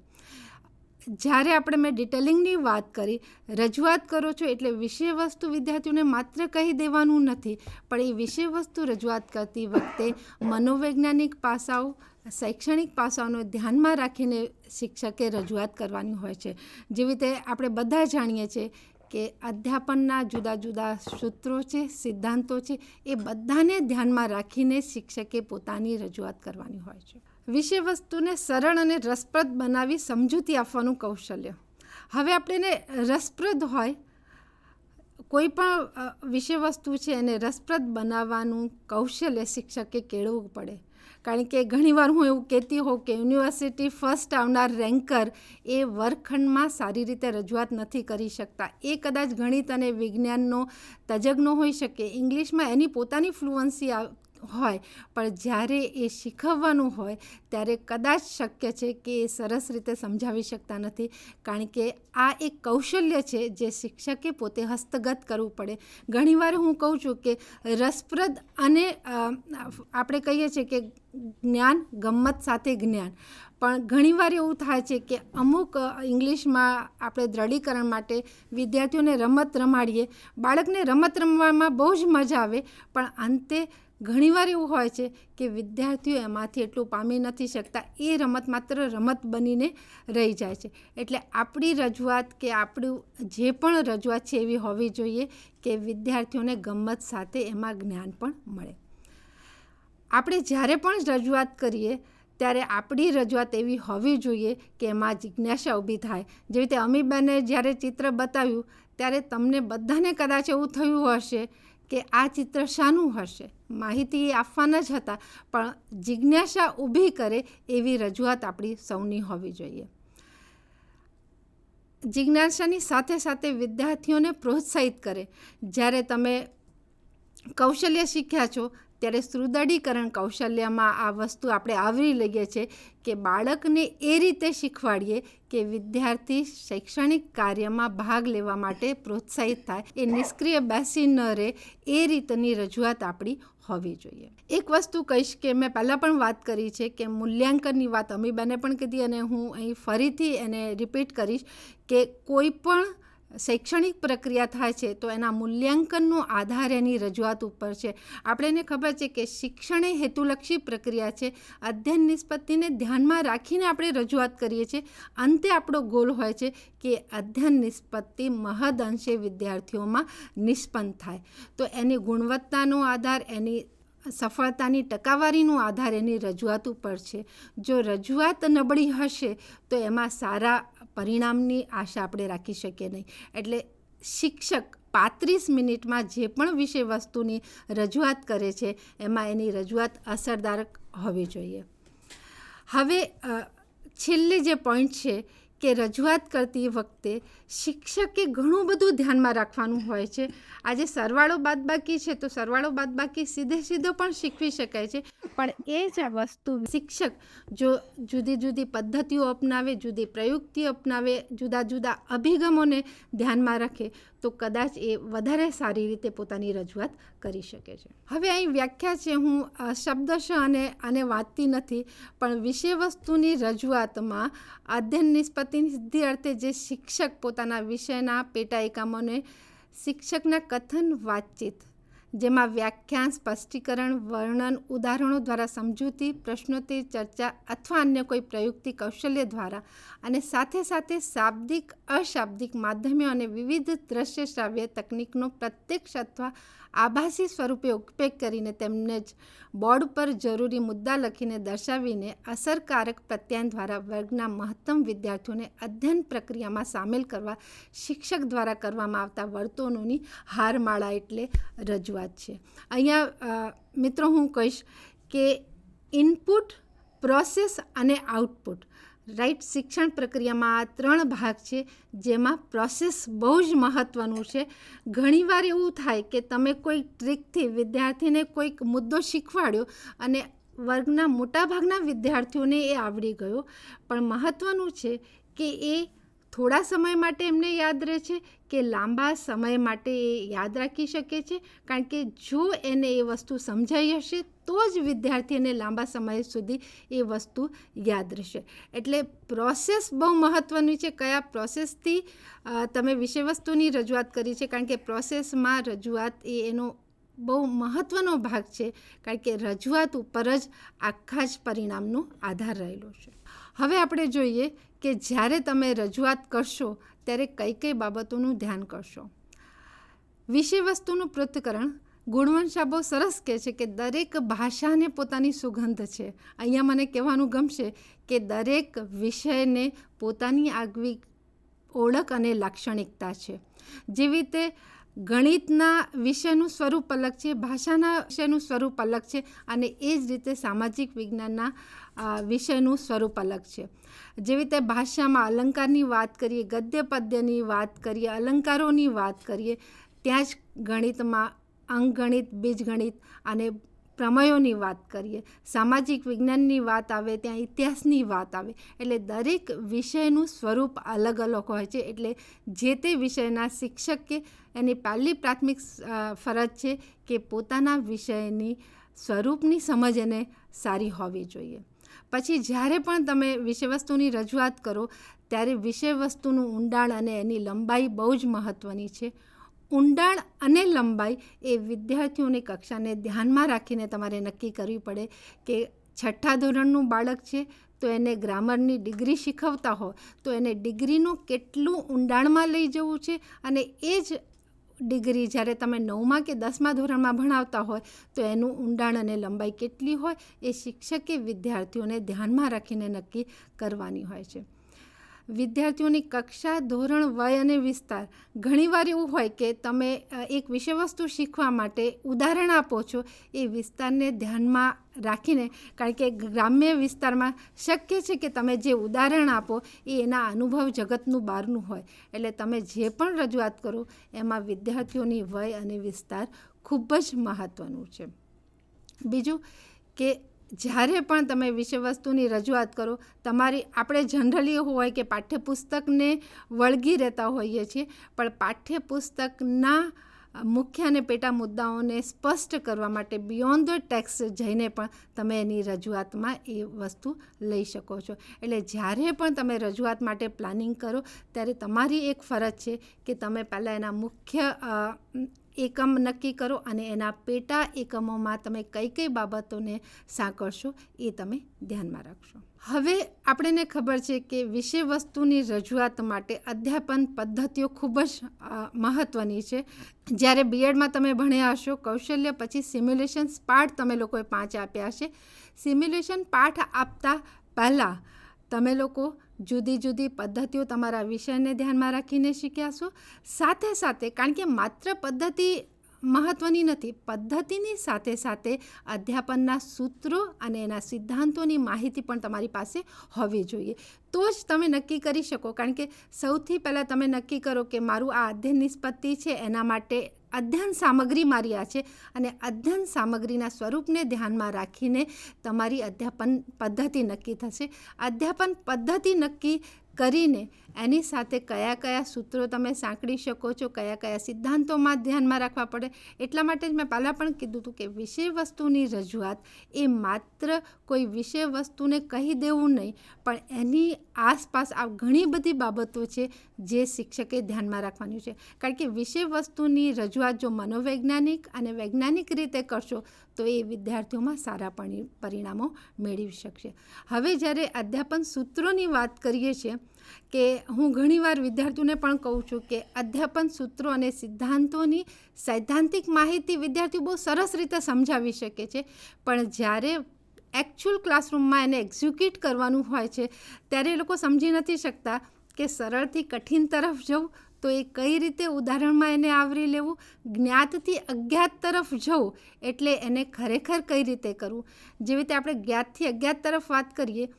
જ્યારે આપણે મેં ડિટેલિંગની વાત કરી, રજૂઆત કરો છો એટલે વિષય વસ્તુ વિદ્યાર્થીઓને માત્ર કહી દેવાનું નથી, પણ એ વિષય વસ્તુ રજૂઆત કરતી વખતે મનોવૈજ્ઞાનિક પાસાઓ, શૈક્ષણિક પાસાઓને ધ્યાનમાં રાખીને શિક્ષકે રજૂઆત કરવાની હોય છે. જેવી રીતે આપણે બધા જાણીએ છીએ કે અધ્યાપનના જુદા જુદા સૂત્રો છે, સિદ્ધાંતો છે, એ બધાને ધ્યાનમાં રાખીને શિક્ષકે પોતાની રજૂઆત કરવાની હોય છે. વિષય વસ્તુને સરળ અને રસપ્રદ બનાવી સમજૂતી આપવાનું કૌશલ્ય. હવે આપણે એને રસપ્રદ હોય, કોઈ પણ વિષય વસ્તુ છે એને રસપ્રદ બનાવવાનું કૌશલ્ય શિક્ષકે કેળવવું પડે. કારણ કે ઘણીવાર હું એવું કહેતી હોઉં કે યુનિવર્સિટી ફર્સ્ટ આવનાર રેન્કર એ વર્ગખંડમાં સારી રીતે રજૂઆત નથી કરી શકતા. એ કદાચ ગણિત અને વિજ્ઞાનનો તજજ્ઞ હોઈ શકે, ઇંગ્લિશમાં એની પોતાની ફ્લુઅન્સી હોય, પણ જ્યારે એ શીખવવાનું હોય ત્યારે કદાચ શક્ય છે કે એ સરસ રીતે સમજાવી શકતા નથી. કારણ કે આ એક કૌશલ્ય છે જે શિક્ષકે પોતે હસ્તગત કરવું પડે. ઘણીવાર હું કહું છું કે રસપ્રદ અને આપણે કહીએ છીએ કે જ્ઞાન ગમ્મત સાથે જ્ઞાન, પણ ઘણીવાર એવું થાય છે કે અમુક ઇંગ્લિશમાં આપણે દ્રઢીકરણ માટે વિદ્યાર્થીઓને રમત રમાડીએ, બાળકને રમત રમવામાં બહુ જ મજા આવે, પણ અંતે ઘણીવાર એવું હોય છે કે વિદ્યાર્થીઓ એમાંથી એટલું પામી નથી શકતા, એ રમત માત્ર રમત બનીને રહી જાય છે. એટલે આપણી રજૂઆત કે આપણું જે પણ રજૂઆત છે એવી હોવી જોઈએ કે વિદ્યાર્થીઓને ગમ્મત સાથે એમાં જ્ઞાન પણ મળે. આપણે જ્યારે પણ રજૂઆત કરીએ ત્યારે આપણી રજૂઆત એવી હોવી જોઈએ કે એમાં જિજ્ઞાસા ઊભી થાય. જેવી રીતે અમીબેને જ્યારે ચિત્ર બતાવ્યું ત્યારે તમને બધાને કદાચ એવું થયું હશે કે આ ચિત્ર શાનું હશે. માહિતી આપવાના જ હતા, પણ જિજ્ઞાસા ઊભી કરે એવી રજૂઆત આપણી સૌની હોવી જોઈએ. જિજ્ઞાસાની સાથે સાથે વિદ્યાર્થીઓને પ્રોત્સાહિત કરે. જ્યારે તમે કૌશલ્ય શીખ્યા છો ત્યારે સુદૃઢીકરણ કૌશલ્યમાં આ વસ્તુ આપણે આવરી લઈએ છીએ કે બાળકને એ રીતે શીખવાડીએ કે વિદ્યાર્થી શૈક્ષણિક કાર્યમાં ભાગ લેવા માટે પ્રોત્સાહિત થાય, એ નિષ્ક્રિય બેસી ન રહે, એ રીતની રજૂઆત આપણી હોવી જોઈએ. એક વસ્તુ કહીશ કે મેં પહેલાં પણ વાત કરી છે કે મૂલ્યાંકનની વાત અમીબેને પણ કીધી અને હું અહીં ફરીથી એને રિપીટ કરીશ કે કોઈ પણ શૈક્ષણિક પ્રક્રિયા થાય છે તો એના મૂલ્યાંકનનો આધાર એની રજૂઆત ઉપર છે. આપણને ખબર છે કે શિક્ષણ એ હેતુલક્ષી પ્રક્રિયા છે. અધ્યયન નિષ્પત્તિને ધ્યાનમાં રાખીને આપણે રજૂઆત કરીએ છીએ. અંતે આપણો ગોલ હોય છે કે અધ્યયન નિષ્પત્તિ મહદ અંશે વિદ્યાર્થીઓમાં નિષ્પન્ન થાય. તો એની ગુણવત્તાનો આધાર, એની સફળતાની ટકાવારીનો આધાર એની રજૂઆત ઉપર છે. જો રજૂઆત નબળી હશે તો એમાં સારા પરિણામની આશા આપણે રાખી શકીએ નહીં. એટલે શિક્ષક 35 મિનિટમાં જે પણ વિષય વસ્તુની રજૂઆત કરે છે એમાં એની રજૂઆત અસરદારક હોવી જોઈએ. હવે છેલ્લે જે પોઈન્ટ છે કે રજૂઆત કરતી વખતે શિક્ષકે ઘણું બધું ધ્યાનમાં રાખવાનું હોય છે. આજે સરવાળો બાદબાકી છે તો સરવાળો બાદબાકી સીધો પણ શીખવી શકાય છે, પણ એ જ વસ્તુ શિક્ષક જો જુદી જુદી પદ્ધતિઓ અપનાવે, જુદી પ્રયુક્તિઓ અપનાવે, જુદા જુદા અભિગમોને ધ્યાનમાં રાખે તો કદાચ એ વધારે સારી રીતે પોતાની રજૂઆત કરી શકે છે. હવે અહીં વ્યાખ્યા છે, હું શબ્દશ આને વાંચતી નથી, પણ વિષય વસ્તુની રજૂઆતમાં અધ્યયન નિષ્પત્તિની સિદ્ધિ અર્થે જે શિક્ષક પોતાના વિષયના પેટા એકમોને શિક્ષકના કથન વાતચીત, જેમાં વ્યાખ્યાન, સ્પષ્ટીકરણ, વર્ણન, ઉદાહરણો દ્વારા સમજૂતી, પ્રશ્નોત્તરી, ચર્ચા અથવા અન્ય કોઈ પ્રયુક્તિ કૌશલ્ય દ્વારા અને સાથે સાથે શાબ્દિક, અશાબ્દિક માધ્યમો અને વિવિધ દ્રશ્ય શ્રાવ્ય તકનિકનો પ્રત્યક્ષ અથવા આભાસી સ્વરૂપે ઉપયોગ કરીને તેમને જ બોર્ડ પર જરૂરી મુદ્દા લખીને દર્શાવીને અસરકારક પ્રત્યાયન દ્વારા વર્ગના મહત્તમ વિદ્યાર્થીઓને અધ્યયન પ્રક્રિયામાં સામેલ કરવા શિક્ષક દ્વારા કરવામાં આવતા વર્તનોની હારમાળા એટલે રજૂઆત છે. અહીંયા મિત્રો હું કહીશ કે ઇનપુટ, પ્રોસેસ અને આઉટપુટ, રાઈટ, શિક્ષણ પ્રક્રિયામાં આ 3 ભાગ છે, જેમાં પ્રોસેસ બહુ જ મહત્ત્વનું છે. ઘણીવાર એવું થાય કે તમે કોઈ ટ્રીકથી વિદ્યાર્થીને કોઈક મુદ્દો શીખવાડ્યો અને વર્ગના મોટાભાગના વિદ્યાર્થીઓને એ આવડી ગયો, પણ મહત્ત્વનું છે કે એ થોડા સમય માટે એમને યાદ રહે છે કે લાંબા સમય માટે એ યાદ રાખી શકે છે, કારણ કે જો એને એ વસ્તુ સમજાઈ હશે તો જ વિદ્યાર્થીને લાંબા સમય સુધી એ વસ્તુ યાદ રહેશે. એટલે પ્રોસેસ બહુ મહત્ત્વની છે. કયા પ્રોસેસથી તમે વિષયવસ્તુની રજૂઆત કરી છે, કારણ કે પ્રોસેસમાં રજૂઆત એ એનો બહુ મહત્ત્વનો ભાગ છે, કારણ કે રજૂઆત ઉપર જ આખા જ પરિણામનો આધાર રહેલો છે. હવે આપણે જોઈએ કે જ્યારે તમે રજૂઆત કરશો ત્યારે કઈ કઈ બાબતોનું ધ્યાન કરશો. વિષયવસ્તુનું પૃથ્થકરણ, ગુણવંશા બહુ સરસ કહે છે કે દરેક ભાષાને પોતાની સુગંધ છે. અહીંયા મને કહેવાનું ગમશે કે દરેક વિષયને પોતાની આગવી ઓળખ અને લાક્ષણિકતા છે. જેવી રીતે ગણિતના વિષયનું સ્વરૂપ અલગ છે, ભાષાના વિષયનું સ્વરૂપ અલગ છે, અને એ જ રીતે સામાજિક વિજ્ઞાનના વિષયનું સ્વરૂપ અલગ છે. જેવી રીતે ભાષામાં અલંકારની વાત કરીએ, ગદ્ય પદ્યની વાત કરીએ, અલંકારોની વાત કરીએ, ત્યાં જ ગણિતમાં અંકગણિત, બીજગણિત અને પ્રમેયોની વાત કરીએ. સામાજિક વિજ્ઞાનની વાત આવે ત્યાં ઇતિહાસની વાત આવે. એટલે દરેક વિષયનું સ્વરૂપ અલગ અલગ હોય છે. એટલે જે તે વિષયના શિક્ષકે એની પહેલી પ્રાથમિક ફરજ છે કે પોતાના વિષયની સ્વરૂપની સમજ એને સારી હોવી જોઈએ. પછી જ્યારે પણ તમે વિષયવસ્તુની રજૂઆત કરો ત્યારે વિષયવસ્તુનું ઊંડાણ અને એની લંબાઈ બહુ જ મહત્ત્વની છે. ઊંડાણ અને લંબાઈ એ વિદ્યાર્થીઓની કક્ષાને ધ્યાનમાં રાખીને તમારે નક્કી કરવી પડે કે 6ઠ્ઠા ધોરણનું બાળક છે તો એને ગ્રામરની ડિગ્રી શીખવતા હોય તો એને ડિગ્રીનું કેટલું ઊંડાણમાં લઈ જવું છે, અને એ જ ડિગ્રી જ્યારે તમે 9મા કે 10મા ધોરણમાં ભણાવતા હોય તો એનું ઊંડાણ અને લંબાઈ કેટલી હોય એ શિક્ષકે વિદ્યાર્થીઓને ધ્યાનમાં રાખીને નક્કી કરવાની હોય છે. વિદ્યાર્થીઓની કક્ષા, ધોરણ, વય અને વિસ્તાર, ઘણીવાર એવું હોય કે તમે એક વિષયવસ્તુ શીખવા માટે ઉદાહરણ આપો છો એ વિસ્તારને ધ્યાનમાં રાખીને, કારણ કે ગ્રામ્ય વિસ્તારમાં શક્ય છે કે તમે જે ઉદાહરણ આપો એ એના અનુભવ જગતનું બહારનું હોય. એટલે તમે જે પણ રજૂઆત કરો એમાં વિદ્યાર્થીઓની વય અને વિસ્તાર ખૂબ જ મહત્ત્વનું છે. બીજું કે જ્યારે પણ તમે વિષયવસ્તુની રજૂઆત કરો, આપણે જનરલી એવું હોય કે પાઠ્યપુસ્તકને વળગી રહેતા હોઈએ છીએ, પણ પાઠ્યપુસ્તકના મુખ્ય અને પેટા મુદ્દાઓને સ્પષ્ટ કરવા માટે બિયોન્ડ ધ ટેક્સ્ટ જઈને પણ તમે એની રજૂઆતમાં એ વસ્તુ લઈ શકો છો. એટલે જ્યારે પણ તમે રજૂઆત માટે પ્લાનિંગ કરો ત્યારે તમારી એક ફરજ છે કે તમે પહેલાં એના મુખ્ય એકમ નક્કી કરો અને એના પેટા એકમોમાં તમે કઈ કઈ બાબતોને સાંકળશો એ તમે ધ્યાનમાં રાખશો. હવે આપણને ખબર છે કે વિષયવસ્તુની રજૂઆત માટે અધ્યાપન પદ્ધતિઓ ખૂબ જ મહત્ત્વની છે. જ્યારે બીએડમાં તમે ભણ્યા હશો કૌશલ્ય, પછી સિમ્યુલેશન્સ પાઠ તમે લોકોએ 5 આપ્યા હશે. સિમ્યુલેશન પાઠ આપતા પહેલાં તમે લોકો જુદી જુદી પદ્ધતિઓ તમારા વિષયને ધ્યાનમાં રાખીને શીખ્યા છો. સાથે સાથે, કારણ કે માત્ર પદ્ધતિ મહત્ત્વની નથી. પદ્ધતિની સાથે સાથે અધ્યાપનના સૂત્રો અને એના સિદ્ધાંતોની માહિતી પણ તમારી પાસે હોવી જોઈએ. તો જ તમે નક્કી કરી શકો. કારણ કે સૌથી પહેલાં તમે નક્કી કરો કે મારું આ અધ્યયન નિષ્પત્તિ છે, એના માટે અધ્યયન સામગ્રી મારી આ છે, અને અધ્યયન સામગ્રીના સ્વરૂપને ધ્યાનમાં રાખીને તમારી અધ્યાપન પદ્ધતિ નક્કી થશે. અધ્યાપન પદ્ધતિ નક્કી કરીને એની સાથે કયા કયા સૂત્રો તમે સાંકળી શકો છો, કયા કયા સિદ્ધાંતોમાં ધ્યાનમાં રાખવા પડે. એટલા માટે જ મેં પહેલાં પણ કીધું હતું કે વિષય વસ્તુની રજૂઆત એ માત્ર કોઈ વિષય વસ્તુને કહી દેવું નહીં, પણ એની આસપાસ આ ઘણી બધી બાબતો છે જે શિક્ષકે ધ્યાનમાં રાખવાની છે. કારણ કે વિષય વસ્તુની રજૂઆત જો મનોવૈજ્ઞાનિક અને વૈજ્ઞાનિક રીતે કરશો તો એ વિદ્યાર્થીઓમાં સારા પરિણામો મેળવી શકશે. હવે જ્યારે અધ્યાપન સૂત્રોની વાત કરીએ છીએ કે હું ઘણીવાર વિદ્યાર્થીઓને પણ કહું છું કે અધ્યાપન સૂત્રો અને સિદ્ધાંતોની સૈદ્ધાંતિક માહિતી વિદ્યાર્થીઓ બહુ સરસ રીતે સમજાવી શકે છે, પણ જ્યારે એકચ્યુઅલ ક્લાસરૂમમાં એને એક્ઝિક્યુટ કરવાનું હોય છે ત્યારે એ લોકો સમજી નથી શકતા કે સરળથી કઠિન તરફ જવું તો એ કઈ રીતે ઉદાહરણમાં એને આવરી લેવું, જ્ઞાતથી અજ્ઞાત તરફ જવું એટલે એને ખરેખર કઈ રીતે કરવું. જેવી રીતે આપણે જ્ઞાતથી અજ્ઞાત તરફ વાત કરીએ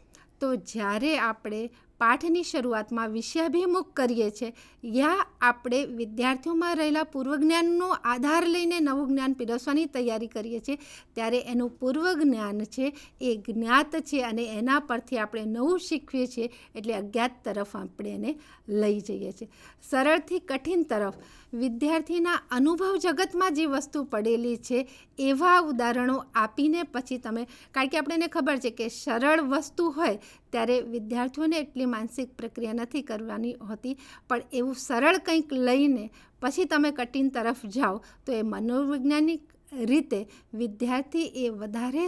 તો જ્યારે આપણે પાઠની શરૂઆતમાં વિષયાભિમુખ કરીએ છીએ, યા આપણે વિદ્યાર્થીઓમાં રહેલા પૂર્વજ્ઞાનનો આધાર લઈને નવું જ્ઞાન પીરસવાની તૈયારી કરીએ છીએ, ત્યારે એનું પૂર્વજ્ઞાન છે એ જ્ઞાત છે અને એના પરથી આપણે નવું શીખવીએ છીએ એટલે અજ્ઞાત તરફ આપણે એને લઈ જઈએ છીએ. સરળથી કઠિન તરફ વિદ્યાર્થીના અનુભવ જગતમાં જે વસ્તુ પડેલી છે એવા ઉદાહરણો આપીને પછી તમે, કારણ કે આપણને ખબર છે કે સરળ વસ્તુ હોય ત્યારે વિદ્યાર્થીઓને એટલી માનસિક પ્રક્રિયા નથી કરવાની હોતી, પણ એવું સરળ કંઈક લઈને પછી તમે કઠિન તરફ જાઓ તો એ મનોવૈજ્ઞાનિક રીતે વિદ્યાર્થી એ વધારે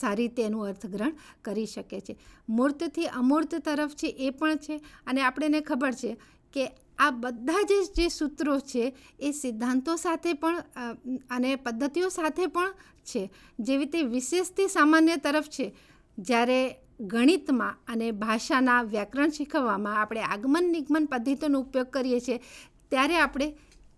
સારી રીતે એનું અર્થગ્રહણ કરી શકે છે. મૂર્તથી અમૂર્ત તરફ છે એ પણ છે, અને આપણને ખબર છે કે આ બધા જે સૂત્રો છે એ સિદ્ધાંતો સાથે પણ અને પદ્ધતિઓ સાથે પણ છે. જેવી રીતે વિશેષથી સામાન્ય તરફ છે, જ્યારે ગણિતમાં અને ભાષાના વ્યાકરણ શીખવવામાં આપણે આગમન નિગમન પદ્ધતિનો ઉપયોગ કરીએ છીએ ત્યારે આપણે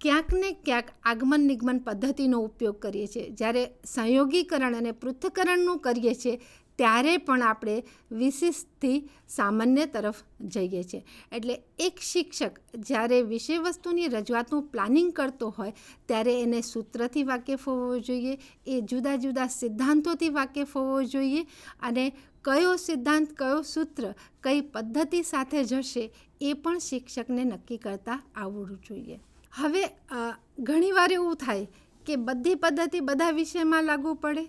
ક્યાંક ને ક્યાંક આગમન નિગમન પદ્ધતિનો ઉપયોગ કરીએ છીએ. જ્યારે સંયોગીકરણ અને પૃથ્થકરણનું કરીએ છીએ ત્યારે પણ આપણે વિશિષ્ટથી સામાન્ય તરફ જઈએ છીએ. એટલે એક શિક્ષક જ્યારે વિષય વસ્તુની રજૂઆતનું પ્લાનિંગ કરતો હોય ત્યારે એને સૂત્રથી વાકેફ હોવો જોઈએ, એ જુદા જુદા સિદ્ધાંતોથી વાકેફ હોવો જોઈએ, અને કયો સિદ્ધાંત કયો સૂત્ર કઈ પદ્ધતિ સાથે જશે એ પણ શિક્ષકને નક્કી કરતાં આવડવું જોઈએ. હવે ઘણીવાર એવું થાય કે બધી પદ્ધતિ બધા વિષયમાં લાગુ પડે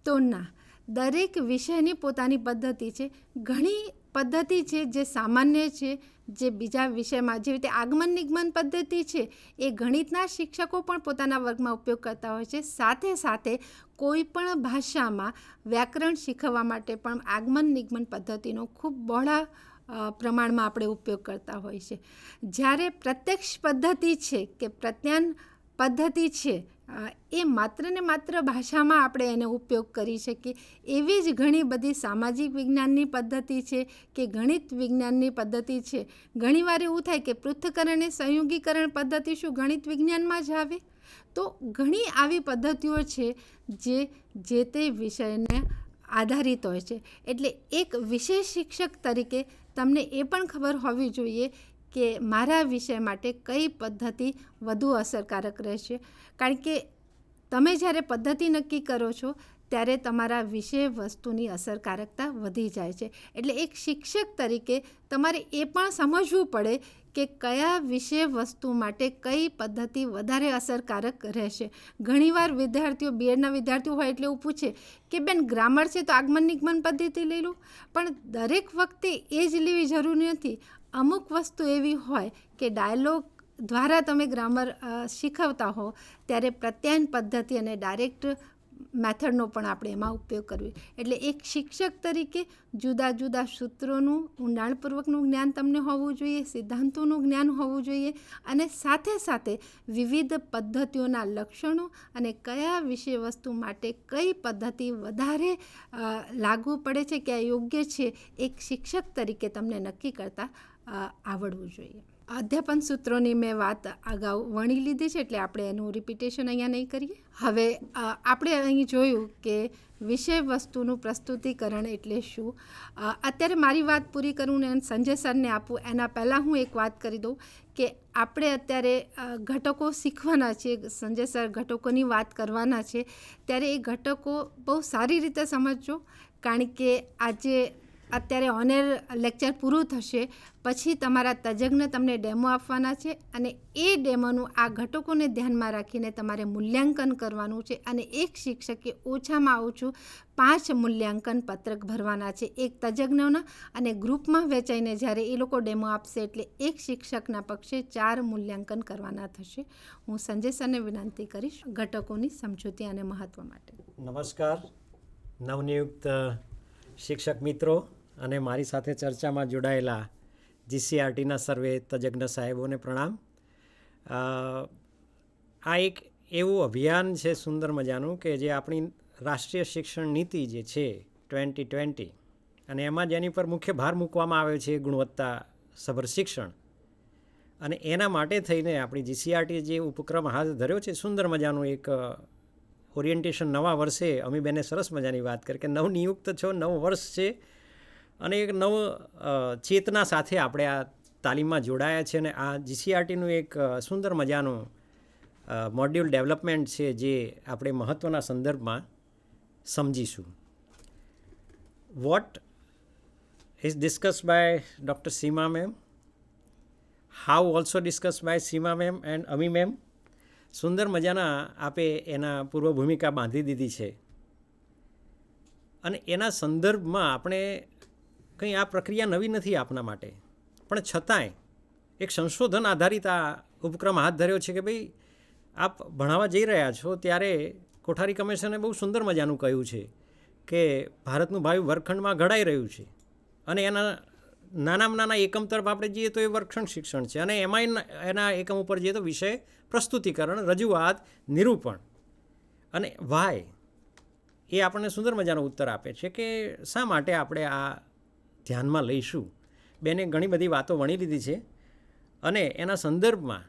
તો ના, દરેક વિષયની પોતાની પદ્ધતિ છે. ઘણી પદ્ધતિ છે જે સામાન્ય છે, જે બીજા વિષયમાં, જેવી રીતે આગમન નિગમન પદ્ધતિ છે એ ગણિતના શિક્ષકો પણ પોતાના વર્ગમાં ઉપયોગ કરતા હોય છે. સાથે સાથે કોઈ પણ ભાષામાં વ્યાકરણ શીખવવા માટે પણ આગમન નિગમન પદ્ધતિનો ખૂબ બહોળા પ્રમાણમાં આપણે ઉપયોગ કરતા હોય છે. જ્યારે પ્રત્યક્ષ પદ્ધતિ છે કે પ્રત્યાયન પદ્ધતિ છે એ માત્ર ને માત્ર ભાષામાં આપણે એનો ઉપયોગ કરી શકીએ. એવી જ ઘણી બધી સામાજિક વિજ્ઞાનની પદ્ધતિ છે કે ગણિત વિજ્ઞાનની પદ્ધતિ છે. ઘણીવાર એવું થાય કે પૃથ્થકરણ અને સંયોગીકરણ પદ્ધતિ શું ગણિત વિજ્ઞાનમાં જ આવે? તો ઘણી આવી પદ્ધતિઓ છે જે તે વિષયને આધારિત હોય છે. એટલે એક વિષય શિક્ષક તરીકે તમને એ પણ ખબર હોવી જોઈએ કે મારા વિષય માટે કઈ પદ્ધતિ વધુ અસરકારક રહેશે. કારણ કે તમે જ્યારે પદ્ધતિ નક્કી કરો છો ત્યારે તમારા વિષય વસ્તુની અસરકારકતા વધી જાય છે. એટલે એક શિક્ષક તરીકે તમારે એ પણ સમજવું પડે કે કયા વિષય વસ્તુ માટે કઈ પદ્ધતિ વધારે અસરકારક રહેશે. ઘણીવાર વિદ્યાર્થીઓ, બીએડના વિદ્યાર્થીઓ હોય એટલે એવું પૂછે કે બેન ગ્રામર છે તો આગમન નિગમન પદ્ધતિ લઈ લો, પણ દરેક વખતે એ જ લેવી જરૂરી નથી. અમુક વસ્તુ એવી હોય કે ડાયલોગ દ્વારા તમે ગ્રામર શીખવતા હો ત્યારે પ્રત્યાયન પદ્ધતિ અને ડાયરેક્ટ મેથડનો પણ આપણે એમાં ઉપયોગ કરવો. એટલે એક શિક્ષક તરીકે જુદા જુદા સૂત્રોનું ઊંડાણપૂર્વકનું જ્ઞાન તમને હોવું જોઈએ, સિદ્ધાંતોનું જ્ઞાન હોવું જોઈએ, અને સાથે સાથે વિવિધ પદ્ધતિઓના લક્ષણો અને કયા વિષય વસ્તુ માટે કઈ પદ્ધતિ વધારે લાગુ પડે છે, કે યોગ્ય છે, એક શિક્ષક તરીકે તમને નક્કી કરતાં આવડવું જોઈએ. અધ્યાપન સૂત્રોની મેં વાત અગાઉ વણી લીધી છે, એટલે આપણે એનું રિપીટેશન અહીંયા નહીં કરીએ. હવે આપણે અહીં જોયું કે વિષય વસ્તુનું પ્રસ્તુતિકરણ એટલે શું. અત્યારે મારી વાત પૂરી કરું ને સંજય સરને આપું એના પહેલાં હું એક વાત કરી દઉં કે આપણે અત્યારે ઘટકો શીખવાના છીએ. સંજય સર ઘટકોની વાત કરવાના છે, ત્યારે એ ઘટકો બહુ સારી રીતે સમજજો, કારણ કે આજે અત્યારે ઓનર લેક્ચર પૂરું થશે પછી તમારા તજજ્ઞ તમને ડેમો આપવાના છે, અને એ ડેમોનું આ ઘટકોને ધ્યાનમાં રાખીને તમારે મૂલ્યાંકન કરવાનું છે. અને એક શિક્ષકે ઓછામાં ઓછું 5 મૂલ્યાંકન પત્રક ભરવાના છે, એક તજજ્ઞોના, અને ગ્રુપમાં વહેંચાઈને જ્યારે એ લોકો ડેમો આપશે એટલે એક શિક્ષકના પક્ષે 4 મૂલ્યાંકન કરવાના થશે. હું સંજય સરને વિનંતી કરીશ ઘટકોની સમજૂતી અને મહત્ત્વ માટે. નમસ્કાર નવનિયુક્ત શિક્ષક મિત્રો અને મારી સાથે ચર્ચામાં જોડાયેલા જીસીઆરટીના સર્વે તજજ્ઞ સાહેબોને પ્રણામ. આ એક એવું અભિયાન છે સુંદર મજાનું કે જે આપણી રાષ્ટ્રીય શિક્ષણ નીતિ જે છે 2020, અને એમાં જેની પર મુખ્ય ભાર મૂકવામાં આવ્યો છે ગુણવત્તાસભર શિક્ષણ, અને એના માટે થઈને આપણી જીસીઆરટી જે ઉપક્રમ હાથ ધર્યો છે સુંદર મજાનું એક ઓરિએન્ટેશન. નવા વર્ષે અમીબેને સરસ મજાની વાત કરી કે નવનિયુક્ત છો, નવ વર્ષ છે, અને એક નવ ચેતના સાથે આપણે આ તાલીમમાં જોડાયા છે. અને આ જીસીઆરટીનું એક સુંદર મજાનું મોડ્યુલ ડેવલપમેન્ટ છે જે આપણે મહત્ત્વના સંદર્ભમાં સમજીશું. What is discussed by doctor Seema ma'am, how also discussed by Seema ma'am and Ami ma'am. સુંદર મજાના આપે એના પૂર્વ ભૂમિકા બાંધી દીધી છે, અને એના સંદર્ભમાં આપણે કંઈ આ પ્રક્રિયા નવી નથી આપના માટે, પણ છતાંય એક સંશોધન આધારિત આ ઉપક્રમ હાથ ધર્યો છે કે ભાઈ આપ ભણાવવા જઈ રહ્યા છો ત્યારે કોઠારી કમિશને બહુ સુંદર મજાનું કહ્યું છે કે ભારતનું ભાવિ વર્ગખંડમાં ઘડાઈ રહ્યું છે, અને એના નાનામાં નાના એકમ તરફ આપણે જઈએ તો એ વર્ગખંડ શિક્ષણ છે, અને એમાંય એના એકમ ઉપર જઈએ તો વિષય પ્રસ્તુતિકરણ, રજૂઆત, નિરૂપણ અને વાય. એ આપણને સુંદર મજાનો ઉત્તર આપે છે કે શા માટે આપણે આ ધ્યાનમાં લઈશું. બેને ઘણી બધી વાતો વણી લીધી છે, અને એના સંદર્ભમાં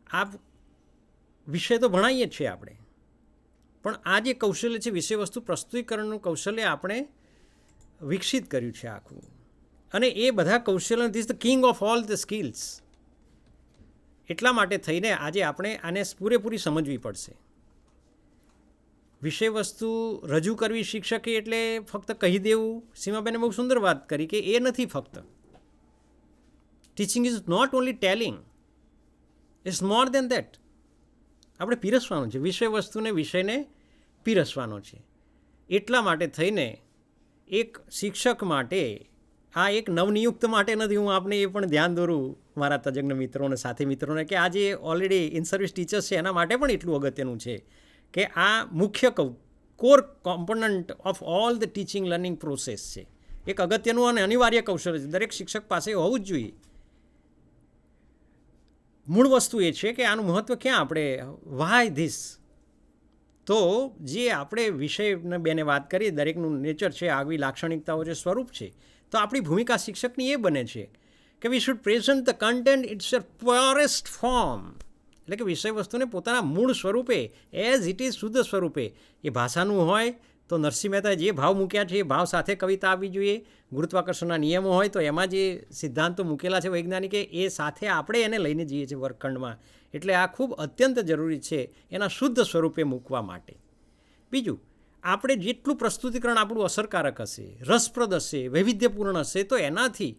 આ વિષય તો ભણાવીએ જ છીએ આપણે, પણ આ જે કૌશલ્ય છે વિષય વસ્તુ પ્રસ્તુતિકરણનું કૌશલ્ય આપણે વિકસિત કર્યું છે આખું, અને એ બધા કૌશલ્ય this the king of all the skills. એટલા માટે થઈને આજે આપણે આને પૂરેપૂરી સમજવી પડશે. વિષય વસ્તુ રજૂ કરવી શિક્ષકે એટલે ફક્ત કહી દેવું. સીમાબેને બહુ સુંદર વાત કરી કે એ નથી ફક્ત. Teaching is not only telling, it's more than that. આપણે પીરસવાનું છે, વિષય વસ્તુને વિષયને પીરસવાનો છે. એટલા માટે થઈને એક શિક્ષક માટે આ એક નવનિયુક્ત માટે નથી. હું આપને એ પણ ધ્યાન દોરું મારા તજજ્ઞ મિત્રોને, સાથી મિત્રોને, કે આ જે ઓલરેડી ઇન સર્વિસ ટીચર્સ છે એના માટે પણ એટલું અગત્યનું છે કે આ મુખ્ય core component of all the teaching learning process છે. એક અગત્યનું અને અનિવાર્ય કૌશલ્ય છે, દરેક શિક્ષક પાસે હોવું જ જોઈએ. મૂળ વસ્તુ એ છે કે આનું મહત્ત્વ ક્યાં આપણે વાય ધીસ. તો જે આપણે વિષયને બેને વાત કરીએ, દરેકનું નેચર છે, આગવી લાક્ષણિકતાઓ છે, સ્વરૂપ છે, તો આપણી ભૂમિકા શિક્ષકની એ બને છે કે we should present the content it's a purest form. એટલે કે વિષય વસ્તુને પોતાના મૂળ સ્વરૂપે, એઝ ઇટ ઇઝ, શુદ્ધ સ્વરૂપે. એ ભાષાનું હોય તો નરસિંહ મહેતાએ જે ભાવ મૂક્યા છે એ ભાવ સાથે કવિતા આવવી જોઈએ. ગુરુત્વાકર્ષણના નિયમો હોય તો એમાં જે સિદ્ધાંતો મૂકેલા છે વૈજ્ઞાનિકે, એ સાથે આપણે એને લઈને જઈએ છીએ વર્ગખંડમાં. એટલે આ ખૂબ અત્યંત જરૂરી છે એના શુદ્ધ સ્વરૂપે મૂકવા માટે. બીજું, આપણે જેટલું પ્રસ્તુતિકરણ આપણું અસરકારક હશે, રસપ્રદ હશે, વૈવિધ્યપૂર્ણ હશે, તો એનાથી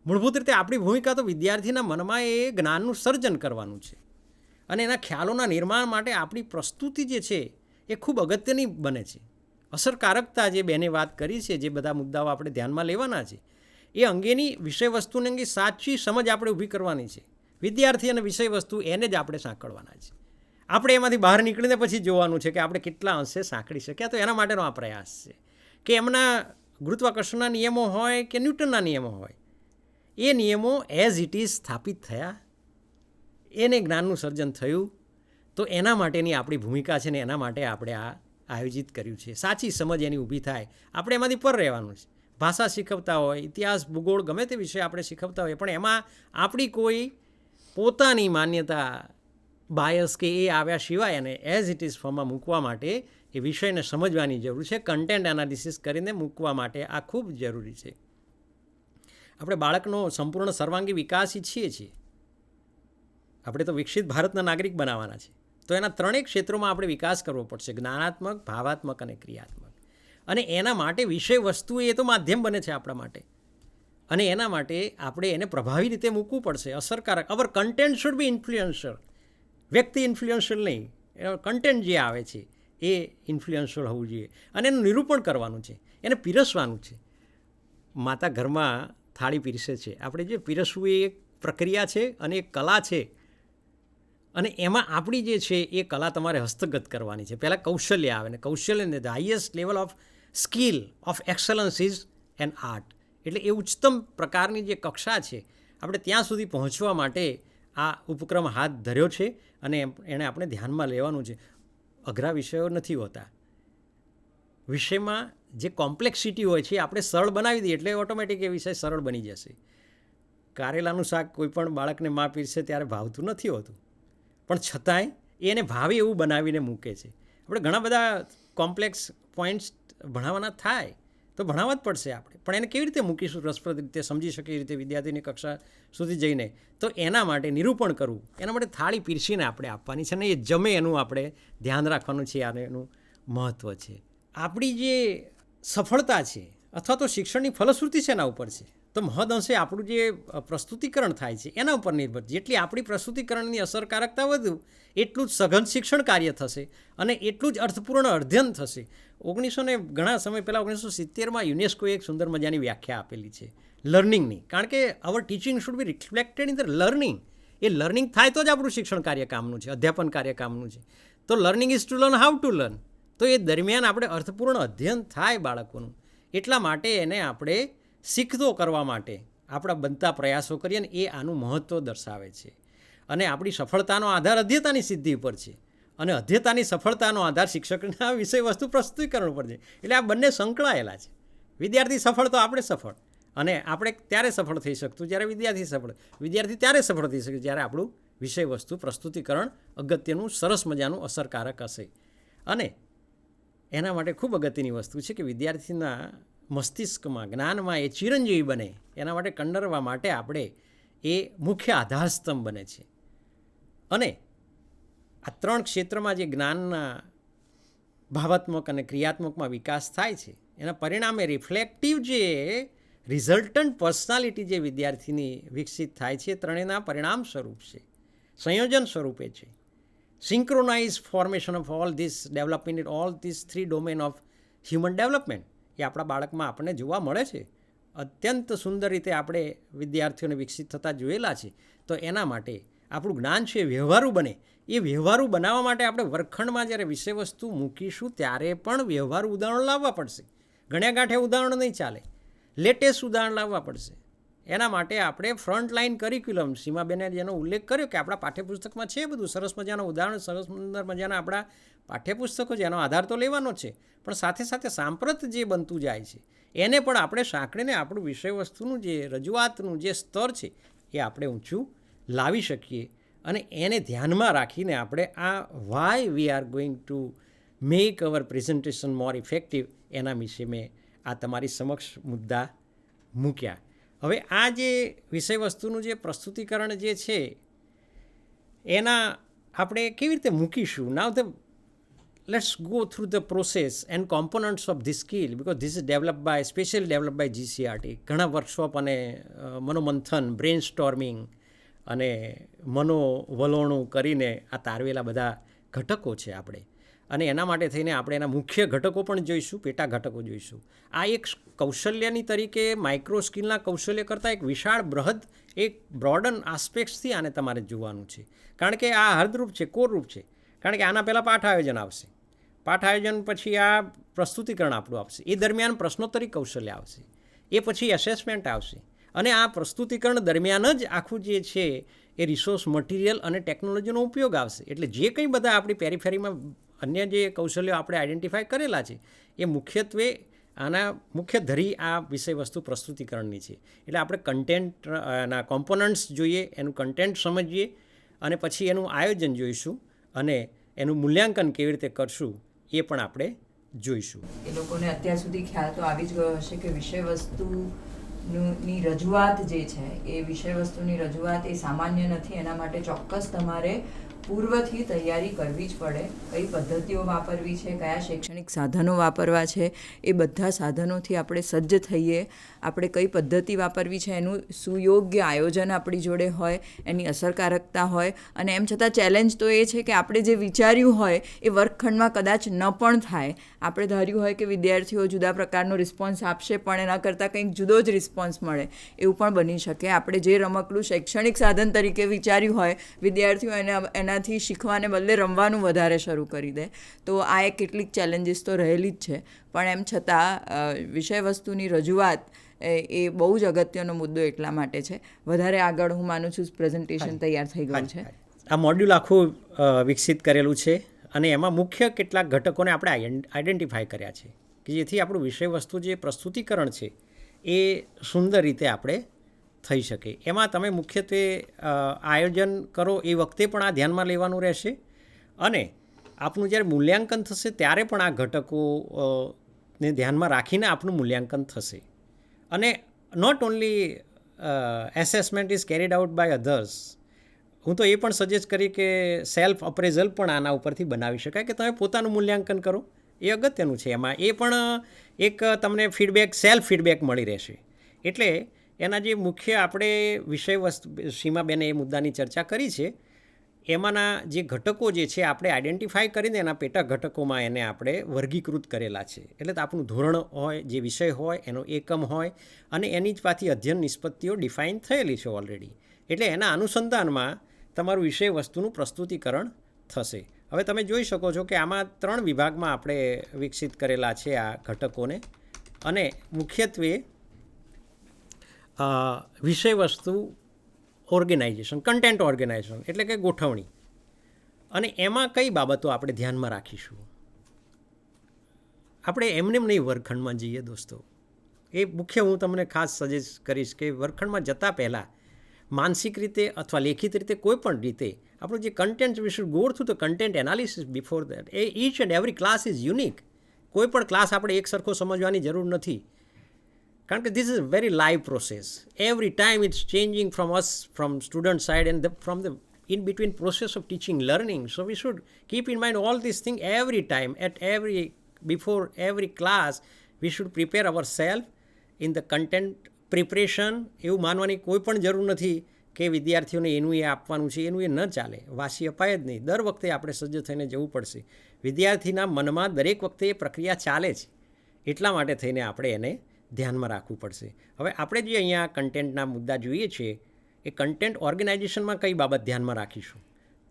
મૂળભૂત રીતે આપણી ભૂમિકા તો વિદ્યાર્થીના મનમાં એ જ્ઞાનનું સર્જન કરવાનું છે, અને એના ખ્યાલોના નિર્માણ માટે આપણી પ્રસ્તુતિ જે છે એ ખૂબ અગત્યની બને છે. અસરકારકતા જે બેને વાત કરી છે, જે બધા મુદ્દાઓ આપણે ધ્યાનમાં લેવાના છે, એ અંગેની વિષય વસ્તુને અંગે સાચી સમજ આપણે ઊભી કરવાની છે. વિદ્યાર્થી અને વિષય વસ્તુ એને જ આપણે સાંકળવાના છે. આપણે એમાંથી બહાર નીકળીને પછી જોવાનું છે કે આપણે કેટલા અંશે સાંકળી શક્યા. તો એના માટેનો આ પ્રયાસ છે કે એમના ગુરુત્વાકર્ષણના નિયમો હોય કે ન્યૂટનના નિયમો હોય, એ નિયમો એઝ ઇટ ઇઝ સ્થાપિત થયા, એને જ્ઞાનનું સર્જન થયું. તો એના માટેની આપણી ભૂમિકા છે ને એના માટે આપણે આ આયોજિત કર્યું છે. સાચી સમજ એની ઊભી થાય, આપણે એમાંથી પર રહેવાનું છે. ભાષા શીખવતા હોય, ઇતિહાસ, ભૂગોળ, ગમે તે વિષય આપણે શીખવતા હોય, પણ એમાં આપણી કોઈ પોતાની માન્યતા, બાયસ કે એ આવ્યા સિવાય અને એઝ ઇટ ઇઝ ફોર્મમાં મૂકવા માટે એ વિષયને સમજવાની જરૂર છે. કન્ટેન્ટ એનાલિસિસ કરીને મૂકવા માટે આ ખૂબ જરૂરી છે. આપણે બાળકનો સંપૂર્ણ સર્વાંગી વિકાસ ઈચ્છીએ છીએ. આપણે તો વિકસિત ભારતના નાગરિક બનાવવાના છે. તો એના ત્રણેય ક્ષેત્રોમાં આપણે વિકાસ કરવો પડશે: જ્ઞાનાત્મક, ભાવાત્મક અને ક્રિયાત્મક. અને એના માટે વિષય વસ્તુ એ તો માધ્યમ બને છે આપણા માટે, અને એના માટે આપણે એને પ્રભાવી રીતે મૂકવું પડશે, અસરકારક. અવર કન્ટેન્ટ શુડ બી ઇન્ફ્લુએન્શર. વ્યક્તિ ઇન્ફ્લુએન્શિયલ નહીં, કન્ટેન્ટ જે આવે છે એ ઇન્ફ્લુએન્શિયલ હોવું જોઈએ. અને એનું નિરૂપણ કરવાનું છે, એને પીરસવાનું છે. માતા ઘરમાં થાળી પીરસે છે, આપણે જે પીરસવું એ એક પ્રક્રિયા છે અને એક કલા છે. અને એમાં આપણી જે છે એ કલા તમારે હસ્તગત કરવાની છે. પહેલાં કૌશલ્ય આવે, ને કૌશલ્યને the highest level of skill of excellence is an art. એટલે એ ઉચ્ચતમ પ્રકારની જે કક્ષા છે, આપણે ત્યાં સુધી પહોંચવા માટે આ ઉપક્રમ હાથ ધર્યો છે અને એને આપણે ધ્યાનમાં લેવાનું છે. અઘરા વિષયો નથી હોતા. વિષયમાં જે કોમ્પ્લેક્સિટી હોય છે આપણે સરળ બનાવી દઈએ એટલે ઓટોમેટિક એ વિષય સરળ બની જશે. કારેલાનું શાક કોઈ પણ બાળકને મા પીરસે ત્યારે ભાવતું નથી હોતું, પણ છતાંય એને ભાવે એવું બનાવીને મૂકે છે. આપણે ઘણા બધા કોમ્પ્લેક્સ પોઈન્ટ્સ ભણાવવાના થાય તો ભણાવવા જ પડશે આપણે, પણ એને કેવી રીતે મૂકીશું રસપ્રદ રીતે, સમજી શકે એ રીતે વિદ્યાર્થીની કક્ષા સુધી જઈને? તો એના માટે નિરૂપણ કરવું, એના માટે થાળી પીરસીને આપણે આપવાની છે, અને એ જમે એનું આપણે ધ્યાન રાખવાનું છે. અને એનું મહત્ત્વ છે. આપણી જે સફળતા છે અથવા તો શિક્ષણની ફલશ્રુતિ છે એના ઉપર છે. તો મહદઅંશે આપણું જે પ્રસ્તુતિકરણ થાય છે એના ઉપર નિર્ભર. જેટલી આપણી પ્રસ્તુતિકરણની અસરકારકતા વધુ એટલું જ સઘન શિક્ષણ કાર્ય થશે અને એટલું જ અર્થપૂર્ણ અધ્યયન થશે. ઘણા સમય પહેલાં 1970માં યુનેસ્કોએ એક સુંદર મજાની વ્યાખ્યા આપેલી છે લર્નિંગની. કારણ કે our teaching should be reflected in the learning. એ લર્નિંગ થાય તો જ આપણું શિક્ષણ કાર્ય કામનું છે, અધ્યાપન કાર્ય કામનું છે. તો learning is to learn how to learn. તો એ દરમિયાન આપણે અર્થપૂર્ણ અધ્યયન થાય બાળકોનું, એટલા માટે એને આપણે શીખતો કરવા માટે આપણા બનતા પ્રયાસો કરીએ ને એ આનું મહત્ત્વ દર્શાવે છે. અને આપણી સફળતાનો આધાર અધ્યતાની સિદ્ધિ ઉપર છે, અને અધ્યતાની સફળતાનો આધાર શિક્ષકના વિષય વસ્તુ પ્રસ્તુતિકરણ ઉપર છે. એટલે આ બંને સંકળાયેલા છે. વિદ્યાર્થી સફળ તો આપણે સફળ, અને આપણે ત્યારે સફળ થઈ શકતું જ્યારે વિદ્યાર્થી ત્યારે સફળ થઈ શકે જ્યારે આપણું વિષય વસ્તુ પ્રસ્તુતિકરણ અગત્યનું, સરસ મજાનું, અસરકારક હશે. અને એના માટે ખૂબ અગત્યની વસ્તુ છે કે વિદ્યાર્થીના મસ્તિષ્કમાં, જ્ઞાનમાં એ ચિરંજીવી બને, એના માટે કંડરવા માટે આપણે એ મુખ્ય આધારસ્તંભ બને છે. અને આ ત્રણ ક્ષેત્રમાં જે જ્ઞાનના ભાવાત્મક અને ક્રિયાત્મકમાં વિકાસ થાય છે એના પરિણામે રિફ્લેક્ટિવ જે રિઝલ્ટન્ટ પર્સનાલિટી જે વિદ્યાર્થીની વિકસિત થાય છે એ ત્રણેયના પરિણામ સ્વરૂપ છે, સંયોજન સ્વરૂપે છે. Synchronize formation of all this development in all this 3 domain of human development એ આપણા બાળકમાં આપણને જોવા મળે છે. અત્યંત સુંદર રીતે આપણે વિદ્યાર્થીઓને વિકસિત થતા જોયેલા છે. તો એના માટે આપણું જ્ઞાન છે એ વ્યવહારુ બને. એ વ્યવહારુ બનાવવા માટે આપણે વર્ગખંડમાં જ્યારે વિષય વસ્તુ મૂકીશું ત્યારે પણ વ્યવહારુ ઉદાહરણો લાવવા પડશે. ગણ્યા ગાંઠે ઉદાહરણો નહીં ચાલે, લેટેસ્ટ ઉદાહરણ લાવવા પડશે. એના માટે આપણે ફ્રન્ટલાઇન કરિક્યુલમ, સીમાબેને જેનો ઉલ્લેખ કર્યો કે આપણા પાઠ્યપુસ્તકમાં છે બધું સરસ મજાનું ઉદાહરણ, સરસ મજાના આપણા પાઠ્યપુસ્તકો છે, એનો આધાર તો લેવાનો છે, પણ સાથે સાથે સાંપ્રત જે બનતું જાય છે એને પણ આપણે સાંકળીને આપણું વિષય વસ્તુનું જે રજૂઆતનું જે સ્તર છે એ આપણે ઊંચું લાવી શકીએ. અને એને ધ્યાનમાં રાખીને આપણે આ why we are going to make hour presentation more effective એના વિશે મેં આ તમારી સમક્ષ મુદ્દા મૂક્યા. હવે આ જે વિષય વસ્તુનું જે પ્રસ્તુતિકરણ જે છે એના આપણે કેવી રીતે મૂકીશું? નાવ the let's go through the process and components of this skill because this is specially developed by GCRT. ઘણા વર્કશોપ અને મનોમંથન, બ્રેન સ્ટોર્મિંગ અને મનોવલોણું કરીને આ તારવેલા બધા ઘટકો છે આપણે. અને એના માટે થઈને આપણે એના મુખ્ય ઘટકો પણ જોઈશું, પેટા ઘટકો જોઈશું. આ એક કૌશલ્યની તરીકે માઇક્રો સ્કિલના કૌશલ્ય કરતાં એક વિશાળ એક બ્રોડન આસ્પેક્ટ્સથી આને તમારે જોવાનું છે. કારણ કે આ હૃદરૂપ છે, કોરરૂપ છે. કારણ કે આના પહેલાં પાઠ આયોજન આવશે, પાઠ આયોજન પછી આ પ્રસ્તુતિકરણ આપણું આવશે, એ દરમિયાન પ્રશ્નોત્તરી કૌશલ્ય આવશે, એ પછી એસેસમેન્ટ આવશે, અને આ પ્રસ્તુતિકરણ દરમિયાન જ આખું જે છે એ રિસોર્સ મટીરિયલ અને ટેકનોલોજીનો ઉપયોગ આવશે. એટલે જે કંઈ બધા આપણી પેરીફેરીમાં અન્ય જે કૌશલ્યો આપણે આઈડેન્ટિફાય કરેલા છે એ મુખ્યત્વે આના મુખ્ય ધરી આ વિષય વસ્તુ પ્રસ્તુતિકરણની છે. એટલે આપણે કન્ટેન્ટના કોમ્પોનન્ટ્સ જોઈએ, એનું કન્ટેન્ટ સમજીએ અને પછી એનું આયોજન જોઈશું અને એનું મૂલ્યાંકન કેવી રીતે કરશું એ પણ આપણે જોઈશું. એ લોકોને અત્યાર સુધી ખ્યાલ તો આવી જ ગયો હશે કે વિષય વસ્તુની રજૂઆત જે છે એ વિષય વસ્તુની રજૂઆત એ સામાન્ય નથી. એના માટે ચોક્કસ તમારે પૂર્વથી તૈયારી કરવી જ પડે. કઈ પદ્ધતિઓ વાપરવી છે, કયા શૈક્ષણિક સાધનો વાપરવા છે, એ બધા સાધનોથી આપણે સજ્જ થઈએ. આપણે કઈ પદ્ધતિ વાપરવી છે એનું સુયોગ્ય આયોજન આપણી જોડે હોય, એની અસરકારકતા હોય. અને એમ છતાં ચેલેન્જ તો એ છે કે આપણે જે વિચાર્યું હોય એ વર્ગખંડમાં કદાચ ન પણ થાય. આપણે ધાર્યું હોય કે વિદ્યાર્થીઓ જુદા પ્રકારનો રિસ્પોન્સ આપશે પણ એના કરતાં કંઈક જુદો જ રિસ્પોન્સ મળે, એવું પણ બની શકે. આપણે જે રમકડું શૈક્ષણિક સાધન તરીકે વિચાર્યું હોય, વિદ્યાર્થીઓ એનાથી શીખવાને બદલે રમવાનું વધારે શરૂ કરી દે. તો આ એક કેટલીક ચેલેન્જીસ તો રહેલી જ છે. પણ એમ છતાં વિષય વસ્તુની રજૂઆત એ બહુ જ અગત્યનો મુદ્દો એટલા માટે છે. વધારે આગળ હું માનું છું પ્રેઝન્ટેશન તૈયાર થઈ ગયું છે. આ મોડ્યુલ આખું વિકસિત કરેલું છે અને એમાં મુખ્ય કેટલાક ઘટકોને આપણે આઈડેન્ટિફાય કર્યા છે કે જેથી આપણું વિષય વસ્તુ જે પ્રસ્તુતિકરણ છે એ સુંદર રીતે આપણે થઈ શકે. એમાં તમે મુખ્યત્વે આયોજન કરો એ વખતે પણ આ ધ્યાનમાં લેવાનું રહેશે અને આપનું જ્યારે મૂલ્યાંકન થશે ત્યારે પણ આ ઘટકોને ધ્યાનમાં રાખીને આપનું મૂલ્યાંકન થશે. અને not only assessment is carried out by others. હું તો એ પણ સજેસ્ટ કરી કે સેલ્ફ અપ્રેઝલ પણ આના ઉપરથી બનાવી શકાય કે તમે પોતાનું મૂલ્યાંકન કરો. એ અગત્યનું છે. એમાં એ પણ એક તમને ફીડબેક, સેલ્ફ ફીડબેક મળી રહેશે. એટલે એના જે મુખ્ય આપણે વિષય વસ્તુ સીમાબેને એ મુદ્દાની ચર્ચા કરી છે, એમાંના જે ઘટકો જે છે આપણે આઈડેન્ટિફાઈ કરીને એના પેટા ઘટકોમાં એને આપણે વર્ગીકૃત કરેલા છે. એટલે તો આપણું ધોરણ હોય, જે વિષય હોય, એનો એકમ હોય અને એની જ પાછી અધ્યયન નિષ્પત્તિઓ ડિફાઇન થયેલી છે ઓલરેડી. એટલે એના અનુસંધાનમાં તમારું વિષય વસ્તુનું પ્રસ્તુતિકરણ થશે. હવે તમે જોઈ શકો છો કે આમાં 3 વિભાગમાં આપણે વિકસિત કરેલા છે આ ઘટકોને. અને મુખ્યત્વે વિષય વસ્તુ ઓર્ગેનાઇઝેશન, કન્ટેન્ટ ઓર્ગેનાઇઝેશન એટલે કે ગોઠવણી. અને એમાં કઈ બાબતો આપણે ધ્યાનમાં રાખીશું. આપણે એમને નહીં વર્ગખંડમાં જઈએ દોસ્તો. એ મુખ્ય હું તમને ખાસ સજેસ્ટ કરીશ કે વર્ગખંડમાં જતાં પહેલાં માનસિક રીતે અથવા લેખિત રીતે કોઈ પણ રીતે આપણું જે content we should go through the content analysis before that. Inch and every class is unique. કોઈ પણ ક્લાસ આપણે એક સરખો સમજવાની જરૂર નથી. કારણ કે this is a very live process. Every time it's changing from us, from student side and from the in between process of teaching learning. So we should keep in mind all these things every time, before every class we should prepare ourselves in the content preparation. એવું માનવાની કોઈ પણ જરૂર નથી કે વિદ્યાર્થીઓને એનું એ આપવાનું છે, એનું એ ન ચાલે. વાસી અપાય જ નહીં. દર વખતે આપણે સજ્જ થઈને જવું પડશે. વિદ્યાર્થીના મનમાં દરેક વખતે એ પ્રક્રિયા ચાલે છે. એટલા માટે થઈને આપણે એને ધ્યાનમાં રાખવું પડશે. હવે આપણે જે અહીંયા કન્ટેન્ટના મુદ્દા જોઈએ છીએ એ કન્ટેન્ટ ઓર્ગેનાઇઝેશનમાં કઈ બાબત ધ્યાનમાં રાખીશું.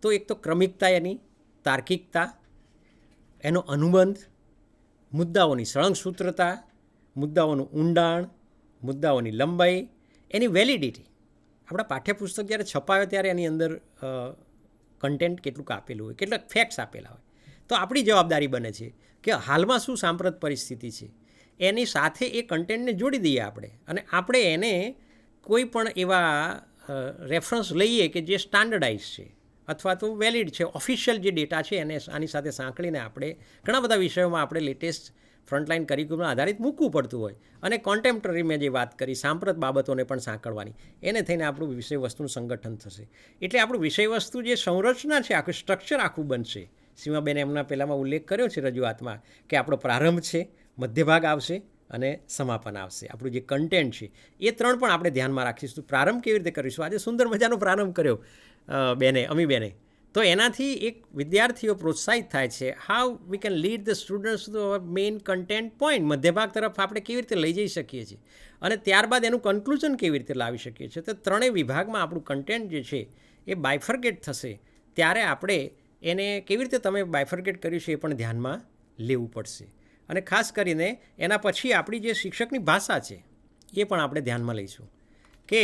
તો એક તો ક્રમિકતા, એની તાર્કિકતા, એનો અનુબંધ, મુદ્દાઓની સળંગસૂત્રતા, મુદ્દાઓનું ઊંડાણ, મુદ્દાઓની લંબાઈ, એની વેલિડિટી. આપણા પાઠ્યપુસ્તક જ્યારે છપાયો ત્યારે એની અંદર કન્ટેન્ટ કેટલુંક આપેલું હોય, કેટલાક ફેક્ટ્સ આપેલા હોય. તો આપણી જવાબદારી બને છે કે હાલમાં શું સાંપ્રત પરિસ્થિતિ છે એની સાથે એ કન્ટેન્ટને જોડી દઈએ આપણે. અને આપણે એને કોઈ પણ એવા રેફરન્સ લઈએ કે જે સ્ટાન્ડર્ડાઇઝ છે અથવા તો વેલિડ છે, ઓફિશિયલ જે ડેટા છે એને આની સાથે સાંકળીને આપણે ઘણા બધા વિષયોમાં આપણે લેટેસ્ટ ફ્રન્ટલાઇન કરિક્યુલમ આધારિત મૂકવું પડતું હોય. અને કોન્ટેમ્પરરી મેં જે વાત કરી સાંપ્રત બાબતોને પણ સાંકળવાની, એને થઈને આપણું વિષય વસ્તુનું સંગઠન થશે. એટલે આપણું વિષય વસ્તુ જે સંરચના છે, આખું સ્ટ્રક્ચર આખું બનશે. સીમાબેને એમના પહેલાંમાં ઉલ્લેખ કર્યો છે રજૂઆતમાં કે આપણો પ્રારંભ છે, મધ્યભાગ આવશે અને સમાપન આવશે. આપણું જે કન્ટેન્ટ છે એ 3 પણ આપણે ધ્યાનમાં રાખીશું. પ્રારંભ કેવી રીતે કરીશું? આજે સુંદર મજાનો પ્રારંભ કર્યો અમી બેને. તો એનાથી એક વિદ્યાર્થીઓ પ્રોત્સાહિત થાય છે. How we can lead the students to our main content point. મધ્યભાગ તરફ આપણે કેવી રીતે લઈ જઈ શકીએ છીએ અને ત્યારબાદ એનું કન્ક્લુઝન કેવી રીતે લાવી શકીએ છીએ. તો 3 વિભાગમાં આપણું કન્ટેન્ટ જે છે એ બાયફર્કેટ થશે. ત્યારે આપણે એને કેવી રીતે તમે બાયફર્કેટ કર્યું છે એ પણ ધ્યાનમાં લેવું પડશે. અને ખાસ કરીને એના પછી આપણી જે શિક્ષકની ભાષા છે એ પણ આપણે ધ્યાનમાં લઈશું કે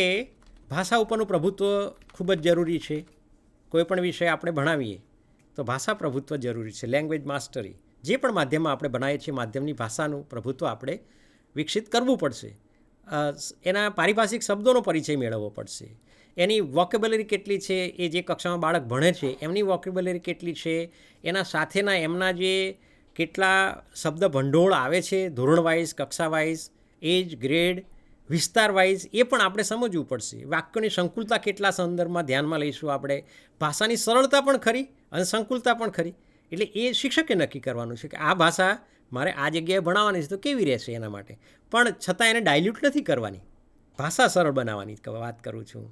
ભાષા ઉપરનું પ્રભુત્વ ખૂબ જ જરૂરી છે. કોઈ પણ વિષય આપણે ભણાવીએ તો ભાષા પ્રભુત્વ જરૂરી છે, લેંગ્વેજ માસ્ટરી. જે પણ માધ્યમમાં આપણે બનાવીએ છીએ માધ્યમની ભાષાનું પ્રભુત્વ આપણે વિકસિત કરવું પડશે. એના પારિભાષિક શબ્દોનો પરિચય મેળવવો પડશે. એની વોકેબ્યુલરી કેટલી છે, એ જે કક્ષામાં બાળક ભણે છે એમની વોકેબ્યુલરી કેટલી છે, એના સાથેના એમના જે કેટલા શબ્દ ભંડોળ આવે છે ધોરણ વાઇઝ, કક્ષા વાઇઝ, એજ, ગ્રેડ, વિસ્તાર વાઇઝ, એ પણ આપણે સમજવું પડશે. વાક્યોની સંકુલતા કેટલા સંદર્ભમાં ધ્યાનમાં લઈશું આપણે, ભાષાની સરળતા પણ ખરી અને સંકુલતા પણ ખરી. એટલે એ શિક્ષકે નક્કી કરવાનું છે કે આ ભાષા મારે આ જગ્યાએ ભણાવવાની છે તો કેવી રહેશે એના માટે. પણ છતાં એને ડાયલ્યુટ નથી કરવાની, ભાષા સરળ બનાવવાની વાત કરું છું.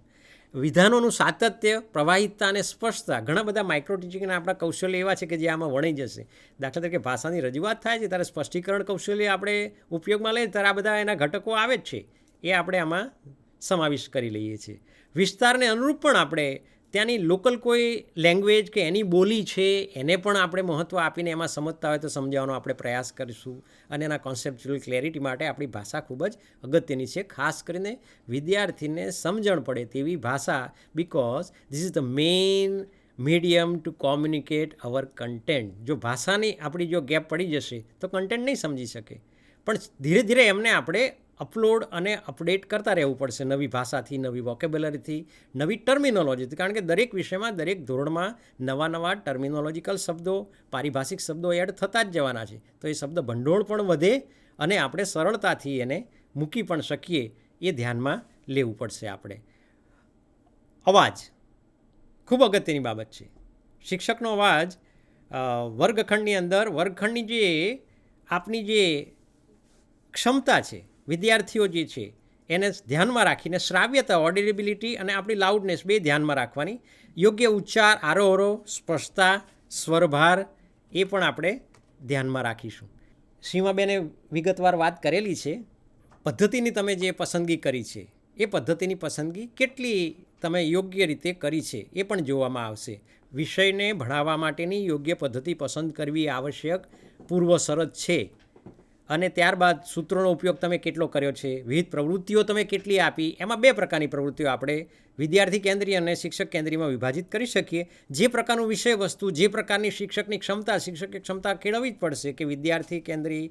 વિધાનોનું સાતત્ય, પ્રવાહિતતા અને સ્પષ્ટતા, ઘણા બધા માઇક્રો ટીચિંગના આપણા કૌશલ્ય એવા છે કે જે આમાં વણી જશે. દાખલા તરીકે ભાષાની રજૂઆત થાય છે ત્યારે સ્પષ્ટીકરણ કૌશલ્ય આપણે ઉપયોગમાં લઈએ ત્યારે આ બધા એના ઘટકો આવે જ છે, એ આપણે આમાં સમાવિષ્ટ કરી લઈએ છીએ. વિસ્તારને અનુરૂપ પણ આપણે ત્યાંની લોકલ કોઈ લેંગ્વેજ કે એની બોલી છે એને પણ આપણે મહત્ત્વ આપીને એમાં સમજતા હોય તો સમજાવવાનો આપણે પ્રયાસ કરીશું. અને એના કોન્સેપ્ચ્યુઅલ ક્લેરિટી માટે આપણી ભાષા ખૂબ જ અગત્યની છે, ખાસ કરીને વિદ્યાર્થીને સમજણ પડે તેવી ભાષા, because this is the main medium to communicate our content. જો ભાષાની આપણી જો ગેપ પડી જશે તો કન્ટેન્ટ નહીં સમજી શકે. પણ ધીરે ધીરે એમને આપણે અપલોડ અને અપડેટ કરતા રહેવું પડશે, નવી ભાષાથી, નવી વોકેબ્યુલરીથી, નવી ટર્મિનોલોજીથી. કારણ કે દરેક વિષયમાં, દરેક ધોરણમાં નવા ટર્મિનોલોજીકલ શબ્દો, પારિભાષિક શબ્દો એડ થતા જ જવાના છે. તો એ શબ્દ ભંડોળ પણ વધે અને આપણે સરળતાથી એને મૂકી પણ શકીએ, એ ધ્યાનમાં લેવું પડશે આપણે. અવાજ ખૂબ અગત્યની બાબત છે. શિક્ષકનો અવાજ વર્ગખંડની અંદર, વર્ગખંડની જે આપણી જે ક્ષમતા છે, વિદ્યાર્થીઓ જે છે એને ધ્યાનમાં રાખીને શ્રાવ્યતા, ઓડિબિલિટી અને આપણી લાઉડનેસ બે ધ્યાનમાં રાખવાની. યોગ્ય ઉચ્ચાર, આરોહરો, સ્પષ્ટતા, સ્વરભાર એ પણ આપણે ધ્યાનમાં રાખીશું. સીમાબેને વિગતવાર વાત કરેલી છે. પદ્ધતિની તમે જે પસંદગી કરી છે એ પદ્ધતિની પસંદગી કેટલી તમે યોગ્ય રીતે કરી છે એ પણ જોવામાં આવશે. વિષયને ભણાવવા માટેની યોગ્ય પદ્ધતિ પસંદ કરવી આવશ્યક પૂર્વ શરત છે. અને ત્યારબાદ સૂત્રોનો ઉપયોગ તમે કેટલો કર્યો છે, વિવિધ પ્રવૃત્તિઓ તમે કેટલી આપી, એમાં બે પ્રકારની પ્રવૃત્તિઓ આપણે વિદ્યાર્થી કેન્દ્રીય અને શિક્ષક કેન્દ્રીયમાં વિભાજિત કરી શકીએ. જે પ્રકારનું વિષય વસ્તુ, જે પ્રકારની શિક્ષકની ક્ષમતા, શિક્ષકની ક્ષમતા કેળવવી જ પડશે કે વિદ્યાર્થી કેન્દ્રી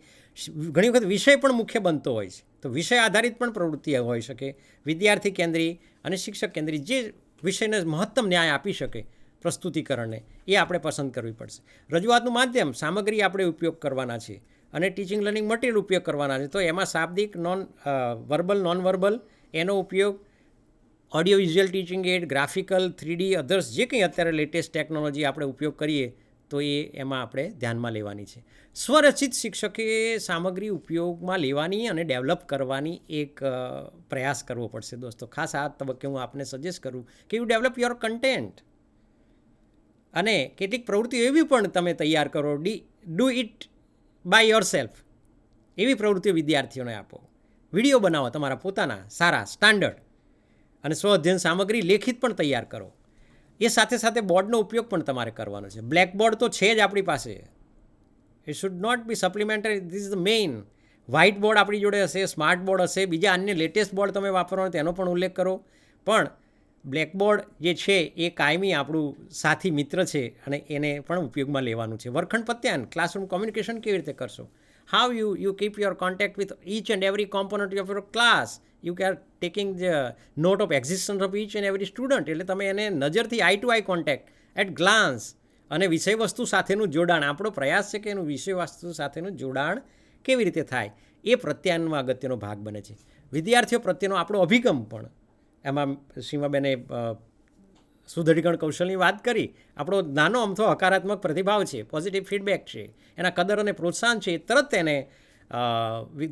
ઘણી વખત વિષય પણ મુખ્ય બનતો હોય છે, તો વિષય આધારિત પણ પ્રવૃત્તિ હોઈ શકે. વિદ્યાર્થી કેન્દ્રી અને શિક્ષક કેન્દ્રી જે વિષયને મહત્તમ ન્યાય આપી શકે પ્રસ્તુતિકરણને, એ આપણે પસંદ કરવી પડશે. રજૂઆતનું માધ્યમ, સામગ્રી આપણે ઉપયોગ કરવાના છે અને ટીચિંગ લર્નિંગ મટીરિયલ ઉપયોગ કરવાના છે. તો એમાં શાબ્દિક, વર્બલ, નોન વર્બલ એનો ઉપયોગ, audio visual teaching aid, graphical, 3D, others જે કંઈ અત્યારે લેટેસ્ટ ટેકનોલોજી આપણે ઉપયોગ કરીએ તો એ એમાં આપણે ધ્યાનમાં લેવાની છે. સ્વરચિત શિક્ષકે સામગ્રી ઉપયોગમાં લેવાની અને ડેવલપ કરવાની એક પ્રયાસ કરવો પડશે. દોસ્તો, ખાસ આ તબક્કે હું આપને સજેસ્ટ કરું કે યુ ડેવલપ યોર કન્ટેન્ટ. અને કેટલીક પ્રવૃત્તિઓ એવી પણ તમે તૈયાર કરો, do it by yourself, એવી પ્રવૃત્તિઓ વિદ્યાર્થીઓને આપો. વિડીયો બનાવો તમારા પોતાના સારા સ્ટાન્ડર્ડ, અને સ્વઅધ્યયન સામગ્રી લેખિત પણ તૈયાર કરો. એ સાથે સાથે બોર્ડનો ઉપયોગ પણ તમારે કરવાનો છે. બ્લેકબોર્ડ તો છે જ આપણી પાસે, it should not be supplementary, this is the main. Whiteboard આપણી જોડે હશે, સ્માર્ટ બોર્ડ હશે, બીજા અન્ય લેટેસ્ટ બોર્ડ તમે વાપરવાનો તેનો પણ ઉલ્લેખ કરો. પણ બ્લેકબોર્ડ જે છે એ કાયમી આપણું સાથી મિત્ર છે અને એને પણ ઉપયોગમાં લેવાનું છે. વર્ગખંડ પત્યાન, ક્લાસરૂમ કોમ્યુનિકેશન કેવી રીતે કરશો, how you keep your contact with each and every component of your class, you are taking the note of existence of each and every student. એટલે તમે એને નજરથી eye to eye contact, at glance, અને વિષય વસ્તુ સાથેનું જોડાણ. આપણો પ્રયાસ છે કે એનું વિષય વસ્તુ સાથેનું જોડાણ કેવી રીતે થાય, એ પ્રત્યાયનમાં અગત્યનો ભાગ બને છે. વિદ્યાર્થીઓ પ્રત્યેનો આપણો અભિગમ પણ, એમાં સીમાબેને સુદૃઢીકરણ કૌશલની વાત કરી. આપણો નાનો અમથો હકારાત્મક પ્રતિભાવ છે, પોઝિટિવ ફીડબેક છે, એના કદર અને પ્રોત્સાહન છે, એ તરત એને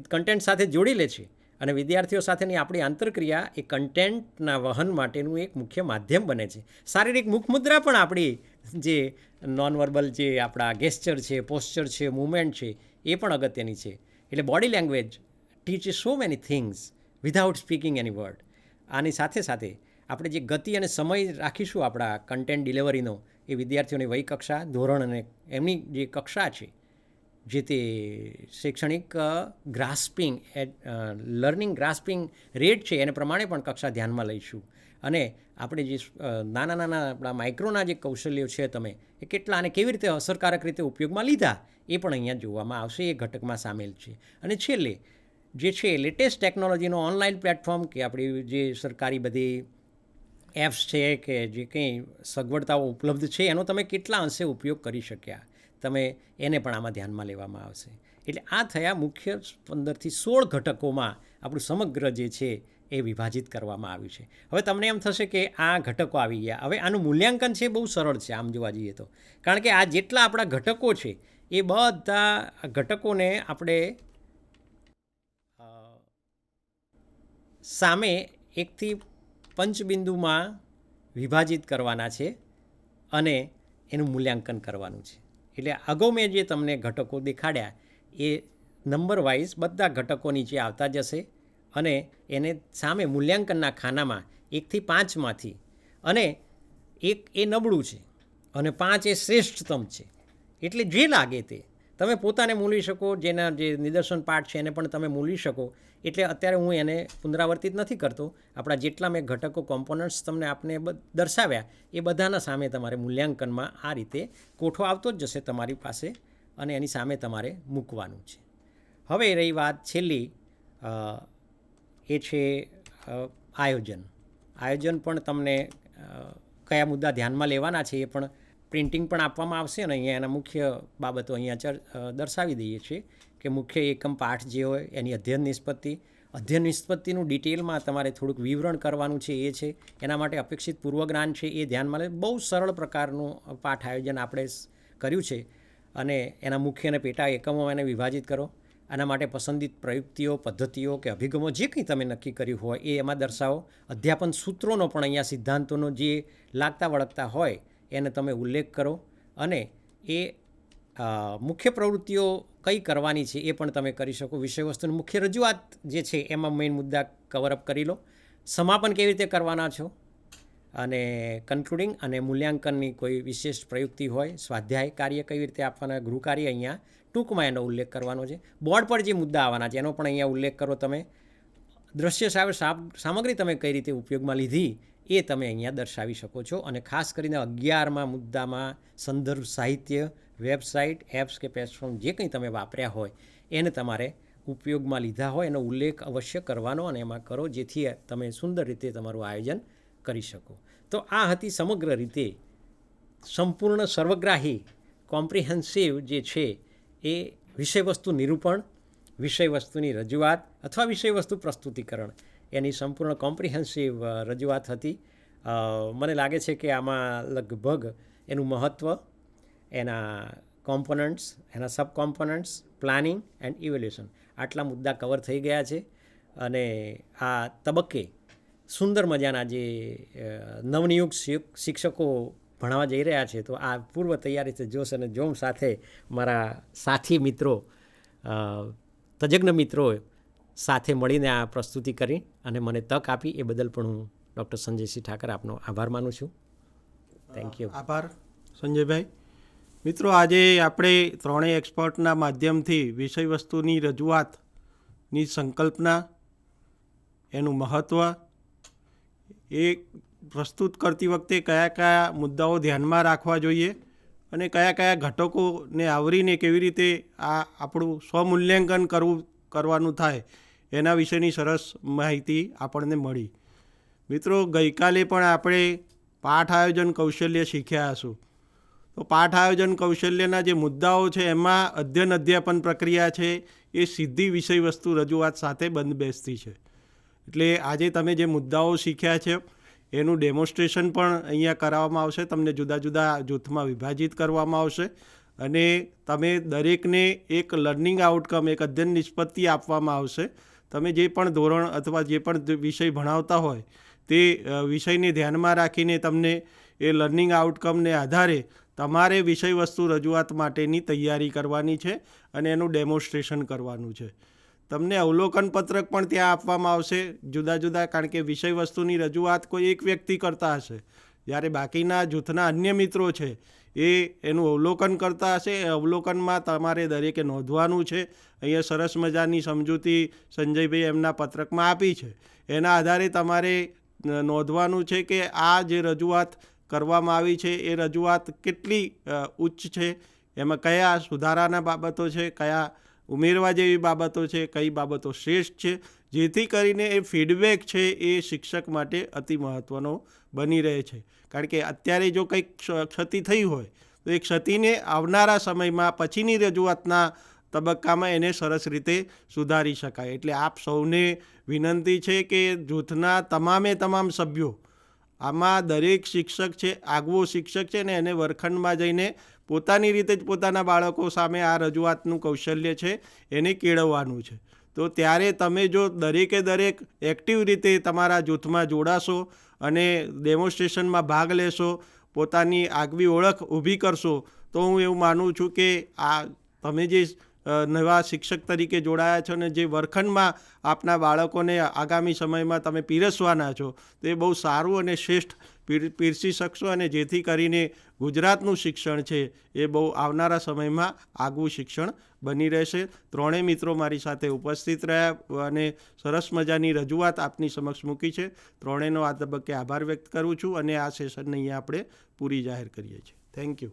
કન્ટેન્ટ સાથે જોડી લે છે. અને વિદ્યાર્થીઓ સાથેની આપણી આંતરક્રિયા એ કન્ટેન્ટના વહન માટેનું એક મુખ્ય માધ્યમ બને છે. શારીરિક મુખમુદ્રા પણ આપણી જે નોન વર્બલ જે આપણા ગેસ્ચર છે, પોસ્ચર છે, મૂવમેન્ટ છે, એ પણ અગત્યની છે. એટલે body language teach so many things without speaking any word. આની સાથે સાથે આપણે જે ગતિ અને સમય રાખીશું આપણા કન્ટેન્ટ ડિલિવરીનો, એ વિદ્યાર્થીઓની વય કક્ષા, ધોરણ અને એમની જે કક્ષા છે, જે તે શૈક્ષણિક ગ્રાસ્પિંગ, લર્નિંગ ગ્રાસ્પિંગ રેટ છે, એને પ્રમાણે પણ કક્ષા ધ્યાનમાં લઈશું. અને આપણે જે નાના નાના આપણા માઇક્રોના જે કૌશલ્યો છે તમે એ કેટલા અને કેવી રીતે અસરકારક રીતે ઉપયોગમાં લીધા એ પણ અહીંયા જોવામાં આવશે, એ ઘટકમાં સામેલ છે. અને છેલ્લે જે છે લેટેસ્ટ ટેકનોલોજીનો ઓનલાઈન પ્લેટફોર્મ કે આપણી જે સરકારી બધી એપ્સ છે કે જે કંઈ સગવડતાઓ ઉપલબ્ધ છે એનો તમે કેટલા અંશે ઉપયોગ કરી શક્યા, તમે એને પણ આમાં ધ્યાનમાં લેવામાં આવશે. એટલે આ થયા મુખ્ય 15થી 16 ઘટકોમાં આપણું સમગ્ર જે છે એ વિભાજિત કરવામાં આવ્યું છે. હવે તમને એમ થશે કે આ ઘટકો આવી ગયા, હવે આનું મૂલ્યાંકન છે બહુ સરળ છે આમ જોવા જઈએ તો, કારણ કે આ જેટલા આપણા ઘટકો છે એ બધા ઘટકોને આપણે સામે એકથી પંચબિંદુમાં વિભાજિત કરવાના છે અને એનું મૂલ્યાંકન કરવાનું છે. એટલે અગાઉ મેં જે તમને ઘટકો દેખાડ્યા એ નંબર વાઇઝ બધા ઘટકો નીચે આવતા જશે અને એને સામે મૂલ્યાંકનના ખાનામાં 1થી 5માંથી અને 1 એ નબળું છે અને 5 એ શ્રેષ્ઠતમ છે. એટલે જે લાગે તે તમે પોતાને મૂલી શકો, જેના જે નિદર્શન પાઠ છે એને પણ તમે મૂલી શકો. એટલે અત્યારે હું એને પુનરાવર્તિત નથી કરતો, આપણા જેટલા મેં ઘટકો કોમ્પોનન્ટ્સ તમને આપને દર્શાવ્યા એ બધાના સામે તમારે મૂલ્યાંકનમાં આ રીતે કોઠો આવતો જ જશે તમારી પાસે અને એની સામે તમારે મૂકવાનું છે. હવે રહી વાત છેલ્લી, એ છે આયોજન. આયોજન પણ તમને કયા મુદ્દા ધ્યાનમાં લેવાના છે એ પણ પ્રિન્ટિંગ પણ આપવામાં આવશે અને અહીંયા એના મુખ્ય બાબતો અહીંયા દર્શાવી દઈએ છીએ કે મુખ્ય એકમ પાઠ જે હોય એની અધ્યયન નિષ્પત્તિનું ડિટેલમાં તમારે થોડુંક વિવરણ કરવાનું છે એ છે. એના માટે અપેક્ષિત પૂર્વજ્ઞાન છે એ ધ્યાનમાં લે. બહુ સરળ પ્રકારનું પાઠ આયોજન આપણે કર્યું છે અને એના મુખ્ય અને પેટા એકમો એને વિભાજિત કરો. આના માટે પસંદિત પ્રયુક્તિઓ, પદ્ધતિઓ કે અભિગમો જે કંઈ તમે નક્કી કર્યું હોય એ એમાં દર્શાવો. અધ્યાપન સૂત્રોનો પણ અહીંયા સિદ્ધાંતોનો જે લાગતા વળગતા હોય એને તમે ઉલ્લેખ કરો અને એ મુખ્ય પ્રવૃત્તિઓ કઈ કરવાની છે એ પણ તમે કરી શકો. વિષયવસ્તુની મુખ્ય રજૂઆત જે છે એમાં મેઇન મુદ્દા કવરઅપ કરી લો. સમાપન કેવી રીતે કરવાના છો અને કન્ક્લુડિંગ અને મૂલ્યાંકનની કોઈ વિશેષ પ્રયુક્તિ હોય, સ્વાધ્યાય કાર્ય કેવી રીતે આપવાના, ગૃહ કાર્ય અહીંયા ટૂંકમાં એનો ઉલ્લેખ કરવાનો છે. બોર્ડ પર જે મુદ્દા આવવાના છે એનો પણ અહીંયા ઉલ્લેખ કરો તમે. દ્રશ્ય સામગ્રી તમે કઈ રીતે ઉપયોગમાં લીધી એ તમે અહીંયા દર્શાવી શકો છો. અને ખાસ કરીને 11મા મુદ્દામાં સંદર્ભ સાહિત્ય, વેબસાઇટ, એપ્સ કે પ્લેટફોર્મ જે કંઈ તમે વાપર્યા હોય એને તમારે ઉપયોગમાં લીધા હોય એનો ઉલ્લેખ અવશ્ય કરવાનો અને એમાં કરો, જેથી તમે સુંદર રીતે તમારું આયોજન કરી શકો. તો આ હતી સમગ્ર રીતે સંપૂર્ણ સર્વગ્રાહી કોમ્પ્રિહેન્સિવ જે છે એ વિષયવસ્તુ નિરૂપણ, વિષયવસ્તુની રજૂઆત અથવા વિષયવસ્તુ પ્રસ્તુતિકરણ એની સંપૂર્ણ કોમ્પ્રિહેન્સિવ રજૂઆત હતી. મને લાગે છે કે આમાં લગભગ એનું મહત્ત્વ, એના કોમ્પોનન્ટ્સ, એના સબ કોમ્પોનન્ટ્સ, પ્લાનિંગ એન્ડ ઇવેલ્યુએશન આટલા મુદ્દા કવર થઈ ગયા છે. અને આ તબક્કે સુંદર મજાના જે નવનિયુક્ત શિક્ષકો ભણવા જઈ રહ્યા છે તો આ પૂર્વ તૈયારીથી જોશ અને જોમ સાથે મારા સાથી મિત્રો, તજજ્ઞ મિત્રો સાથે મળીને આ પ્રસ્તુતિ કરી અને મને તક આપી એ બદલ પણ હું ડૉક્ટર સંજયસિંહ ઠાકર આપનો આભાર માનું છું. Thank you. આભાર સંજયભાઈ. મિત્રો, આજે આપણે ત્રણેય એક્સપર્ટના માધ્યમથી વિષયવસ્તુની રજૂઆતની સંકલ્પના, એનું મહત્ત્વ, એ પ્રસ્તુત કરતી વખતે કયા કયા મુદ્દાઓ ધ્યાનમાં રાખવા જોઈએ અને કયા કયા ઘટકોને આવરીને કેવી રીતે આ આપણું સ્વમૂલ્યાંકન કરવાનું થાય એના વિશેની સરસ માહિતી આપણને મળી. મિત્રો, ગઈકાલે પણ આપણે પાઠ આયોજન કૌશલ્ય શીખ્યા હશું. તો પાઠ આયોજન કૌશલ્યના જે મુદ્દાઓ છે એમાં અધ્યયન અધ્યાપન પ્રક્રિયા છે એ સીધી વિષયવસ્તુ રજૂઆત સાથે બંધબેસતી છે. એટલે આજે તમે જે મુદ્દાઓ શીખ્યા છે એનું ડેમોન્સ્ટ્રેશન પણ અહીંયા કરાવવામાં આવશે. તમને જુદા જુદા જૂથમાં વિભાજિત કરવામાં આવશે અને તમે દરેકને એક લર્નિંગ આઉટકમ, એક અધ્યયન નિષ્પત્તિ આપવામાં આવશે. તમે જે પણ ધોરણ અથવા જે પણ વિષય ભણાવતા હોય તે વિષયને ધ્યાનમાં રાખીને તમને એ લર્નિંગ આઉટકમને આધારે તમારે વિષયવસ્તુ રજૂઆત માટેની તૈયારી કરવાની છે અને એનું ડેમોન્સ્ટ્રેશન કરવાનું છે. તમને અવલોકન પત્રક પણ ત્યાં આપવામાં આવશે જુદા જુદા, કારણ કે વિષયવસ્તુની રજૂઆત કોઈ એક વ્યક્તિ કરતા હશે, જ્યારે બાકીના જૂથના અન્ય મિત્રો છે એ એનું અવલોકન કરતા હશે. એ અવલોકનમાં તમારે દરેકે નોંધવાનું છે. અહીંયા સરસ મજાની સમજૂતી સંજયભાઈ એમના પત્રકમાં આપી છે. એના આધારે તમારે નોંધવાનું છે કે આ જે રજૂઆત કરવામાં આવી છે એ રજૂઆત કેટલી ઉચ્ચ છે, એમાં કયા સુધારાના બાબતો છે, કયા ઉમેરવા જેવી બાબતો છે, કઈ બાબતો શ્રેષ્ઠ છે, જેથી કરીને એ ફીડબેક છે એ શિક્ષક માટે અતિ મહત્ત્વનો બની રહે છે. કારણ કે અત્યારે જો કંઈક ક્ષતિ થઈ હોય તો એ ક્ષતિને આવનારા સમયમાં પછીની રજૂઆતના તબક્કામાં એને સરસ રીતે સુધારી શકાય. એટલે આપ સૌને વિનંતી છે કે જૂથના તમામ સભ્યો, આમાં દરેક શિક્ષક છે, આગવો શિક્ષક છે ને એને વર્ગખંડમાં જઈને પોતાની રીતે જ પોતાના બાળકો સામે આ રજૂઆતનું કૌશલ્ય છે એને કેળવવાનું છે. તો ત્યારે તમે જો દરેકે દરેક એક્ટિવ રીતે તમારા જૂથમાં જોડાશો અને ડેમોન્સ્ટ્રેશનમાં ભાગ લેશો, પોતાની આગવી ઓળખ ઊભી કરશો, તો હું એવું માનું છું કે આ તમે જે નવા શિક્ષક તરીકે જોડાયા છો ને જે વર્ગખંડમાં આપના બાળકોને આગામી સમયમાં તમે પીરસવાના છો, તે બહુ સારું અને શ્રેષ્ઠ પીરસી શકશો, અને જેથી કરીને ગુજરાતનું શિક્ષણ છે એ બહુ આવનારા સમયમાં આગવું શિક્ષણ બની રહેશે. ત્રણેય મિત્રો મારી સાથે ઉપસ્થિત રહ્યા અને સરસ મજાની રજૂઆત આપની સમક્ષ મૂકી છે. ત્રણેયનો આ તબક્કે આભાર વ્યક્ત કરું છું અને આ સેશનને અહીંયા આપણે પૂરી જાહેર કરીએ છીએ. Thank you.